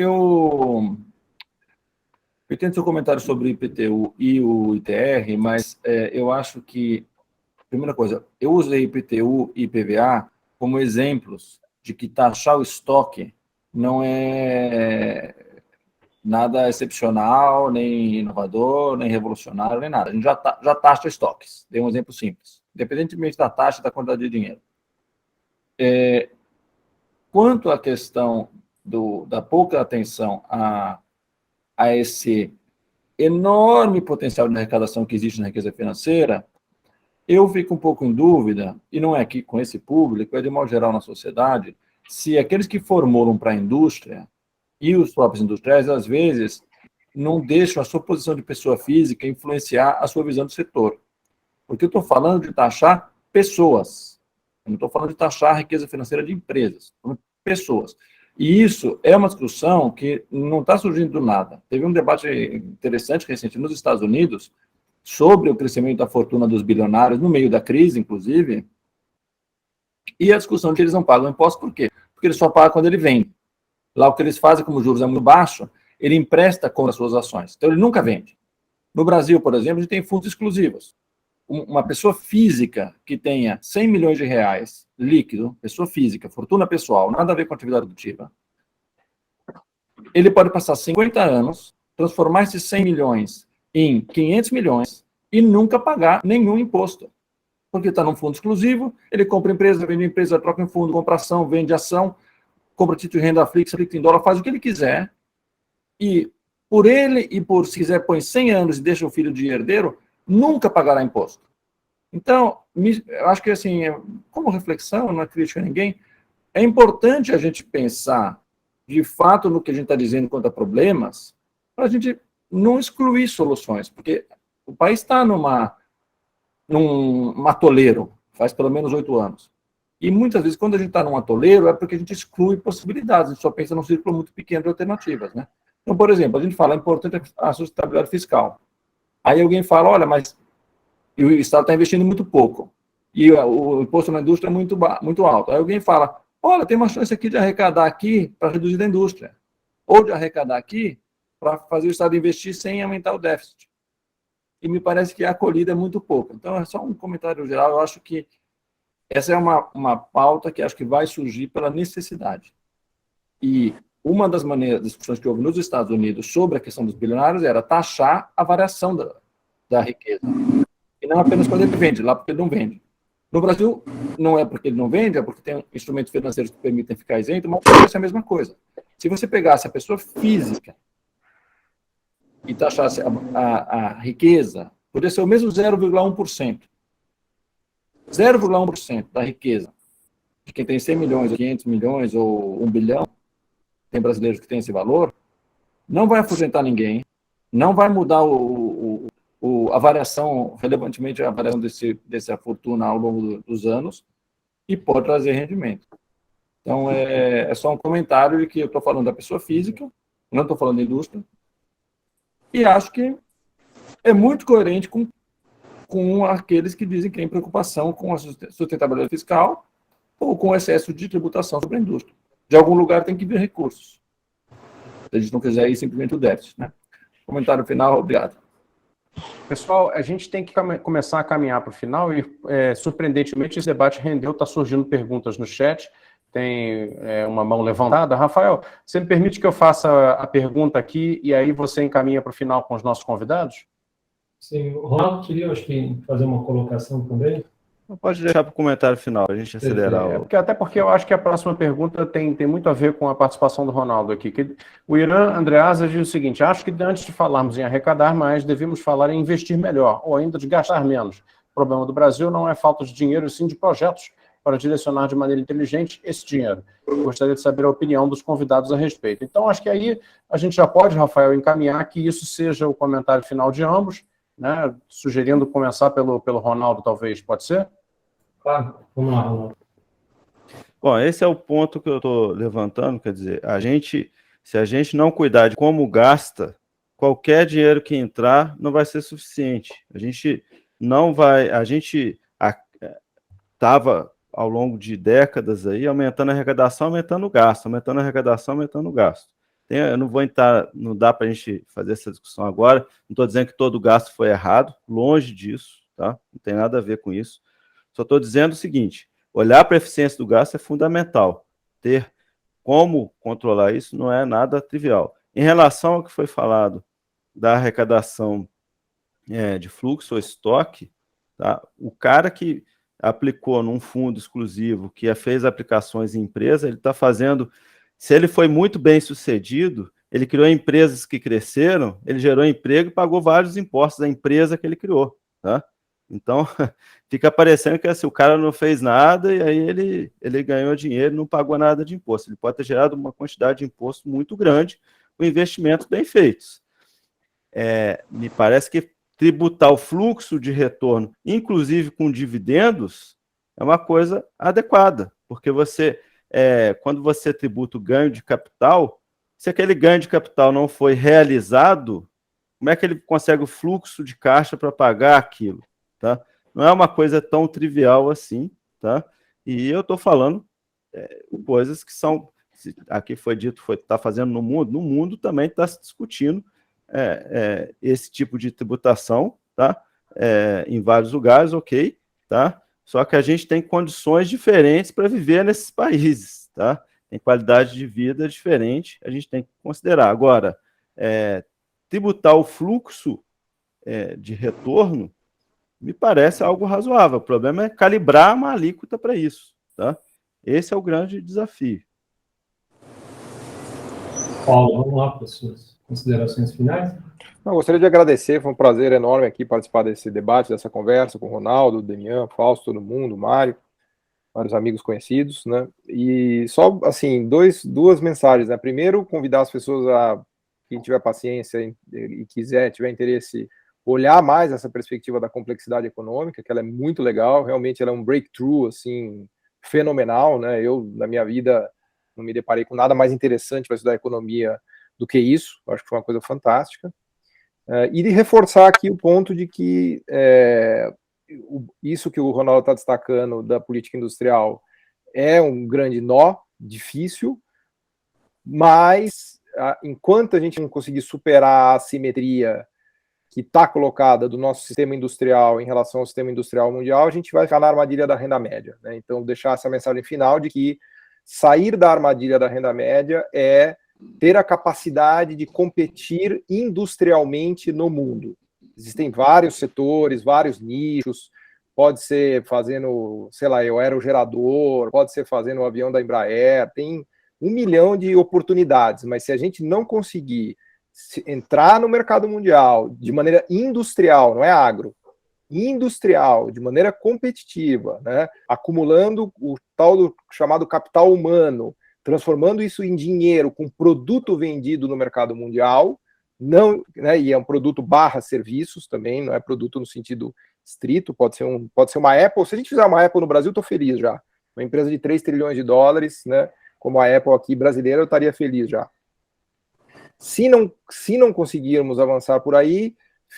entendo seu comentário sobre o IPTU e o ITR, mas eu acho que, primeira coisa, eu usei IPTU e IPVA como exemplos de que taxar o estoque não é nada excepcional, nem inovador, nem revolucionário, nem nada. A gente já taxa estoques. Dei um exemplo simples. Independentemente da taxa e da quantidade de dinheiro. Quanto à questão da pouca atenção a esse enorme potencial de arrecadação que existe na riqueza financeira, eu fico um pouco em dúvida, e não é aqui com esse público, é de modo geral na sociedade, se aqueles que formulam para a indústria e os próprios industriais, às vezes, não deixam a sua posição de pessoa física influenciar a sua visão do setor. Porque eu estou falando de taxar pessoas, eu não estou falando de taxar a riqueza financeira de empresas, estou falando de pessoas. E isso é uma discussão que não está surgindo do nada. Teve um debate interessante recente nos Estados Unidos sobre o crescimento da fortuna dos bilionários, no meio da crise, inclusive, e a discussão de que eles não pagam imposto, por quê? Porque eles só pagam quando ele vende. Lá o que eles fazem, como os juros é muito baixo, ele empresta com as suas ações. Então, ele nunca vende. No Brasil, por exemplo, a gente tem fundos exclusivos. Uma pessoa física que tenha 100 milhões de reais líquido, pessoa física, fortuna pessoal, nada a ver com atividade produtiva, ele pode passar 50 anos, transformar esses 100 milhões em 500 milhões e nunca pagar nenhum imposto. Porque está num fundo exclusivo, ele compra empresa, vende empresa, troca em fundo, compra ação, vende ação, compra título de renda fixa em dólar, faz o que ele quiser, e por ele e por, se quiser, põe 100 anos e deixa o filho de herdeiro, nunca pagará imposto. Então, eu acho que, assim, como reflexão, não é crítica a ninguém, é importante a gente pensar, de fato, no que a gente está dizendo quanto a problemas, para a gente não excluir soluções, porque o país está num atoleiro, faz pelo menos 8 anos. E muitas vezes, quando a gente está num atoleiro, é porque a gente exclui possibilidades, a gente só pensa num círculo muito pequeno de alternativas, né? Então, por exemplo, a gente fala, é importante a sustentabilidade fiscal. Aí alguém fala, olha, mas o Estado está investindo muito pouco, e o imposto na indústria é muito alto. Aí alguém fala, olha, tem uma chance aqui de arrecadar aqui para reduzir a indústria, ou de arrecadar aqui para fazer o Estado investir sem aumentar o déficit. E me parece que a acolhida é muito pouco. Então, é só um comentário geral, eu acho que essa é uma pauta que acho que vai surgir pela necessidade. E uma das discussões que houve nos Estados Unidos sobre a questão dos bilionários era taxar a variação da riqueza. E não apenas quando ele vende, lá porque ele não vende. No Brasil, não é porque ele não vende, é porque tem instrumentos financeiros que permitem ficar isento, mas parece a mesma coisa. Se você pegasse a pessoa física e taxasse a riqueza, poderia ser o mesmo 0,1%. 0,1% da riqueza de quem tem 100 milhões, 500 milhões ou 1 bilhão, tem brasileiros que têm esse valor, não vai afugentar ninguém, não vai mudar a variação, relevantemente a variação dessa fortuna ao longo dos anos, e pode trazer rendimento. Então, é só um comentário de que eu estou falando da pessoa física, não estou falando da indústria, e acho que é muito coerente com aqueles que dizem que tem preocupação com a sustentabilidade fiscal ou com o excesso de tributação sobre a indústria. De algum lugar tem que vir recursos. Se a gente não quiser ir simplesmente o déficit, né? Comentário final, obrigado. Pessoal, a gente tem que começar a caminhar para o final e, surpreendentemente, esse debate rendeu, está surgindo perguntas no chat, tem uma mão levantada. Rafael, você me permite que eu faça a pergunta aqui e aí você encaminha para o final com os nossos convidados? Sim, o Ronaldo queria, acho que, fazer uma colocação também. Pode deixar para o comentário final, a gente acelerar. Até porque eu acho que a próxima pergunta tem muito a ver com a participação do Ronaldo aqui. O Irã Andreasa diz o seguinte: acho que antes de falarmos em arrecadar mais, devemos falar em investir melhor, ou ainda de gastar menos. O problema do Brasil não é falta de dinheiro, e sim de projetos para direcionar de maneira inteligente esse dinheiro. Gostaria de saber a opinião dos convidados a respeito. Então, acho que aí a gente já pode, Rafael, encaminhar que isso seja o comentário final de ambos, né? Sugerindo começar pelo Ronaldo, talvez. Pode ser? Claro, vamos lá, Ronaldo. Bom, esse é o ponto que eu estou levantando, quer dizer, se a gente não cuidar de como gasta, qualquer dinheiro que entrar não vai ser suficiente. A gente estava ao longo de décadas aí aumentando a arrecadação, aumentando o gasto, aumentando a arrecadação, aumentando o gasto. Eu não vou entrar, não dá para a gente fazer essa discussão agora, não estou dizendo que todo gasto foi errado, longe disso, tá? Não tem nada a ver com isso. Só estou dizendo o seguinte: olhar para a eficiência do gasto é fundamental. Ter como controlar isso não é nada trivial. Em relação ao que foi falado da arrecadação de fluxo ou estoque, tá? O cara que aplicou num fundo exclusivo, que fez aplicações em empresa, ele está fazendo... Se ele foi muito bem sucedido, ele criou empresas que cresceram, ele gerou emprego e pagou vários impostos da empresa que ele criou, tá? Então, fica parecendo que assim, o cara não fez nada e aí ele ganhou dinheiro e não pagou nada de imposto. Ele pode ter gerado uma quantidade de imposto muito grande com investimentos bem feitos. Me parece que tributar o fluxo de retorno, inclusive com dividendos, é uma coisa adequada, porque quando você tributa o ganho de capital, se aquele ganho de capital não foi realizado, como é que ele consegue o fluxo de caixa para pagar aquilo? Tá? Não é uma coisa tão trivial assim, tá? E eu estou falando coisas que são, aqui foi dito, está fazendo no mundo também está se discutindo esse tipo de tributação, tá? Em vários lugares, ok, tá? Só que a gente tem condições diferentes para viver nesses países, tá? Tem qualidade de vida diferente, a gente tem que considerar. Agora, tributar o fluxo de retorno me parece algo razoável. O problema é calibrar uma alíquota para isso, tá? Esse é o grande desafio. Paulo, vamos lá para as suas considerações finais? Eu gostaria de agradecer, foi um prazer enorme aqui participar desse debate, dessa conversa com o Ronaldo, o Demian, Fausto, todo mundo, o Mário, vários amigos conhecidos, né? E só, assim, duas mensagens, né? Primeiro, convidar as pessoas a quem tiver paciência e quiser, tiver interesse, olhar mais essa perspectiva da complexidade econômica, que ela é muito legal, realmente ela é um breakthrough, assim, fenomenal, né? Eu, na minha vida, não me deparei com nada mais interessante para estudar economia do que isso, acho que foi uma coisa fantástica. E de reforçar aqui o ponto de que isso que o Ronaldo está destacando da política industrial é um grande nó, difícil, mas enquanto a gente não conseguir superar a assimetria que está colocada do nosso sistema industrial em relação ao sistema industrial mundial, a gente vai ficar na armadilha da renda média, né? Então, deixar essa mensagem final de que sair da armadilha da renda média é ter a capacidade de competir industrialmente no mundo. Existem vários setores, vários nichos, pode ser fazendo, sei lá, o aerogerador, pode ser fazendo o avião da Embraer, tem 1 milhão de oportunidades, mas se a gente não conseguir entrar no mercado mundial de maneira industrial, não é agro, industrial, de maneira competitiva, né, acumulando o tal do chamado capital humano, transformando isso em dinheiro com produto vendido no mercado mundial, não, né, e é um produto barra serviços também, não é produto no sentido estrito, pode ser uma Apple. Se a gente fizer uma Apple no Brasil, estou feliz já. Uma empresa de 3 trilhões de dólares, né, como a Apple aqui brasileira, eu estaria feliz já. Se não conseguirmos avançar por aí,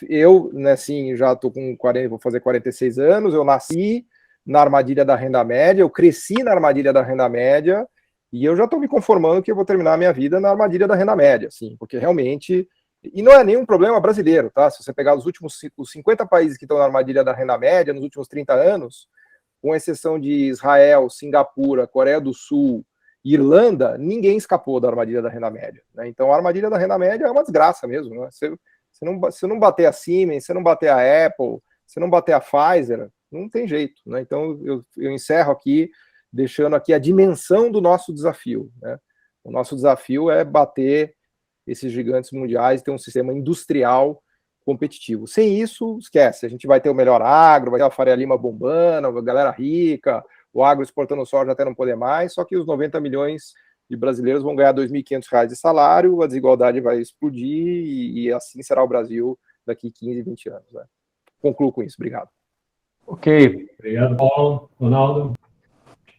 eu, né, assim, já estou com 40, vou fazer 46 anos, eu nasci na armadilha da renda média, eu cresci na armadilha da renda média, e eu já estou me conformando que eu vou terminar a minha vida na armadilha da renda média, assim, porque realmente, e não é nenhum problema brasileiro, tá? Se você pegar os 50 países que estão na armadilha da renda média nos últimos 30 anos, com exceção de Israel, Singapura, Coreia do Sul, Irlanda, ninguém escapou da armadilha da renda média, né? Então a armadilha da renda média é uma desgraça mesmo, né? Se não bater a Siemens, se não bater a Apple, se não bater a Pfizer, não tem jeito, né? Então eu encerro aqui, deixando aqui a dimensão do nosso desafio, né? O nosso desafio é bater esses gigantes mundiais, ter um sistema industrial competitivo. Sem isso, esquece, a gente vai ter o melhor agro, vai ter a Faria Lima bombando, a galera rica, o agro exportando soja até não poder mais, só que os 90 milhões de brasileiros vão ganhar R$ 2.500 de salário, a desigualdade vai explodir e assim será o Brasil daqui 15, 20 anos, né? Concluo com isso. Obrigado. Ok. Obrigado, Paulo. Ronaldo,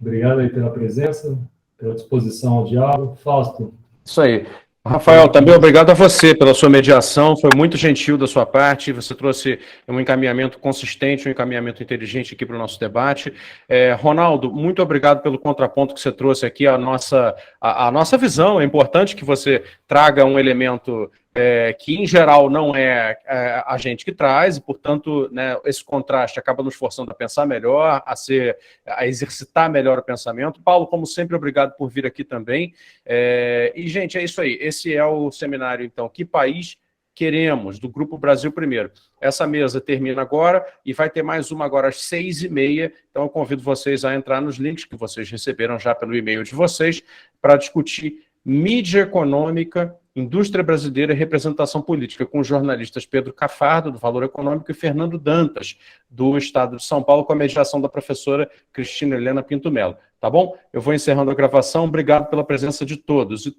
obrigado aí pela presença, pela disposição ao diálogo. Fausto. Isso aí. Rafael, também obrigado a você pela sua mediação, foi muito gentil da sua parte, você trouxe um encaminhamento consistente, um encaminhamento inteligente aqui para o nosso debate. Ronaldo, muito obrigado pelo contraponto que você trouxe aqui, a nossa visão. É importante que você traga um elemento que, em geral, não é a gente que traz, e, portanto, né, esse contraste acaba nos forçando a pensar melhor, a exercitar melhor o pensamento. Paulo, como sempre, obrigado por vir aqui também. E, gente, é isso aí. Esse é o seminário, então, Que País Queremos, do Grupo Brasil Primeiro. Essa mesa termina agora e vai ter mais uma agora às 6h30. Então, eu convido vocês a entrar nos links que vocês receberam já pelo e-mail de vocês para discutir mídia econômica, indústria brasileira e representação política, com os jornalistas Pedro Cafardo, do Valor Econômico, e Fernando Dantas, do Estado de São Paulo, com a mediação da professora Cristina Helena Pinto Melo. Tá bom? Eu vou encerrando a gravação. Obrigado pela presença de todos.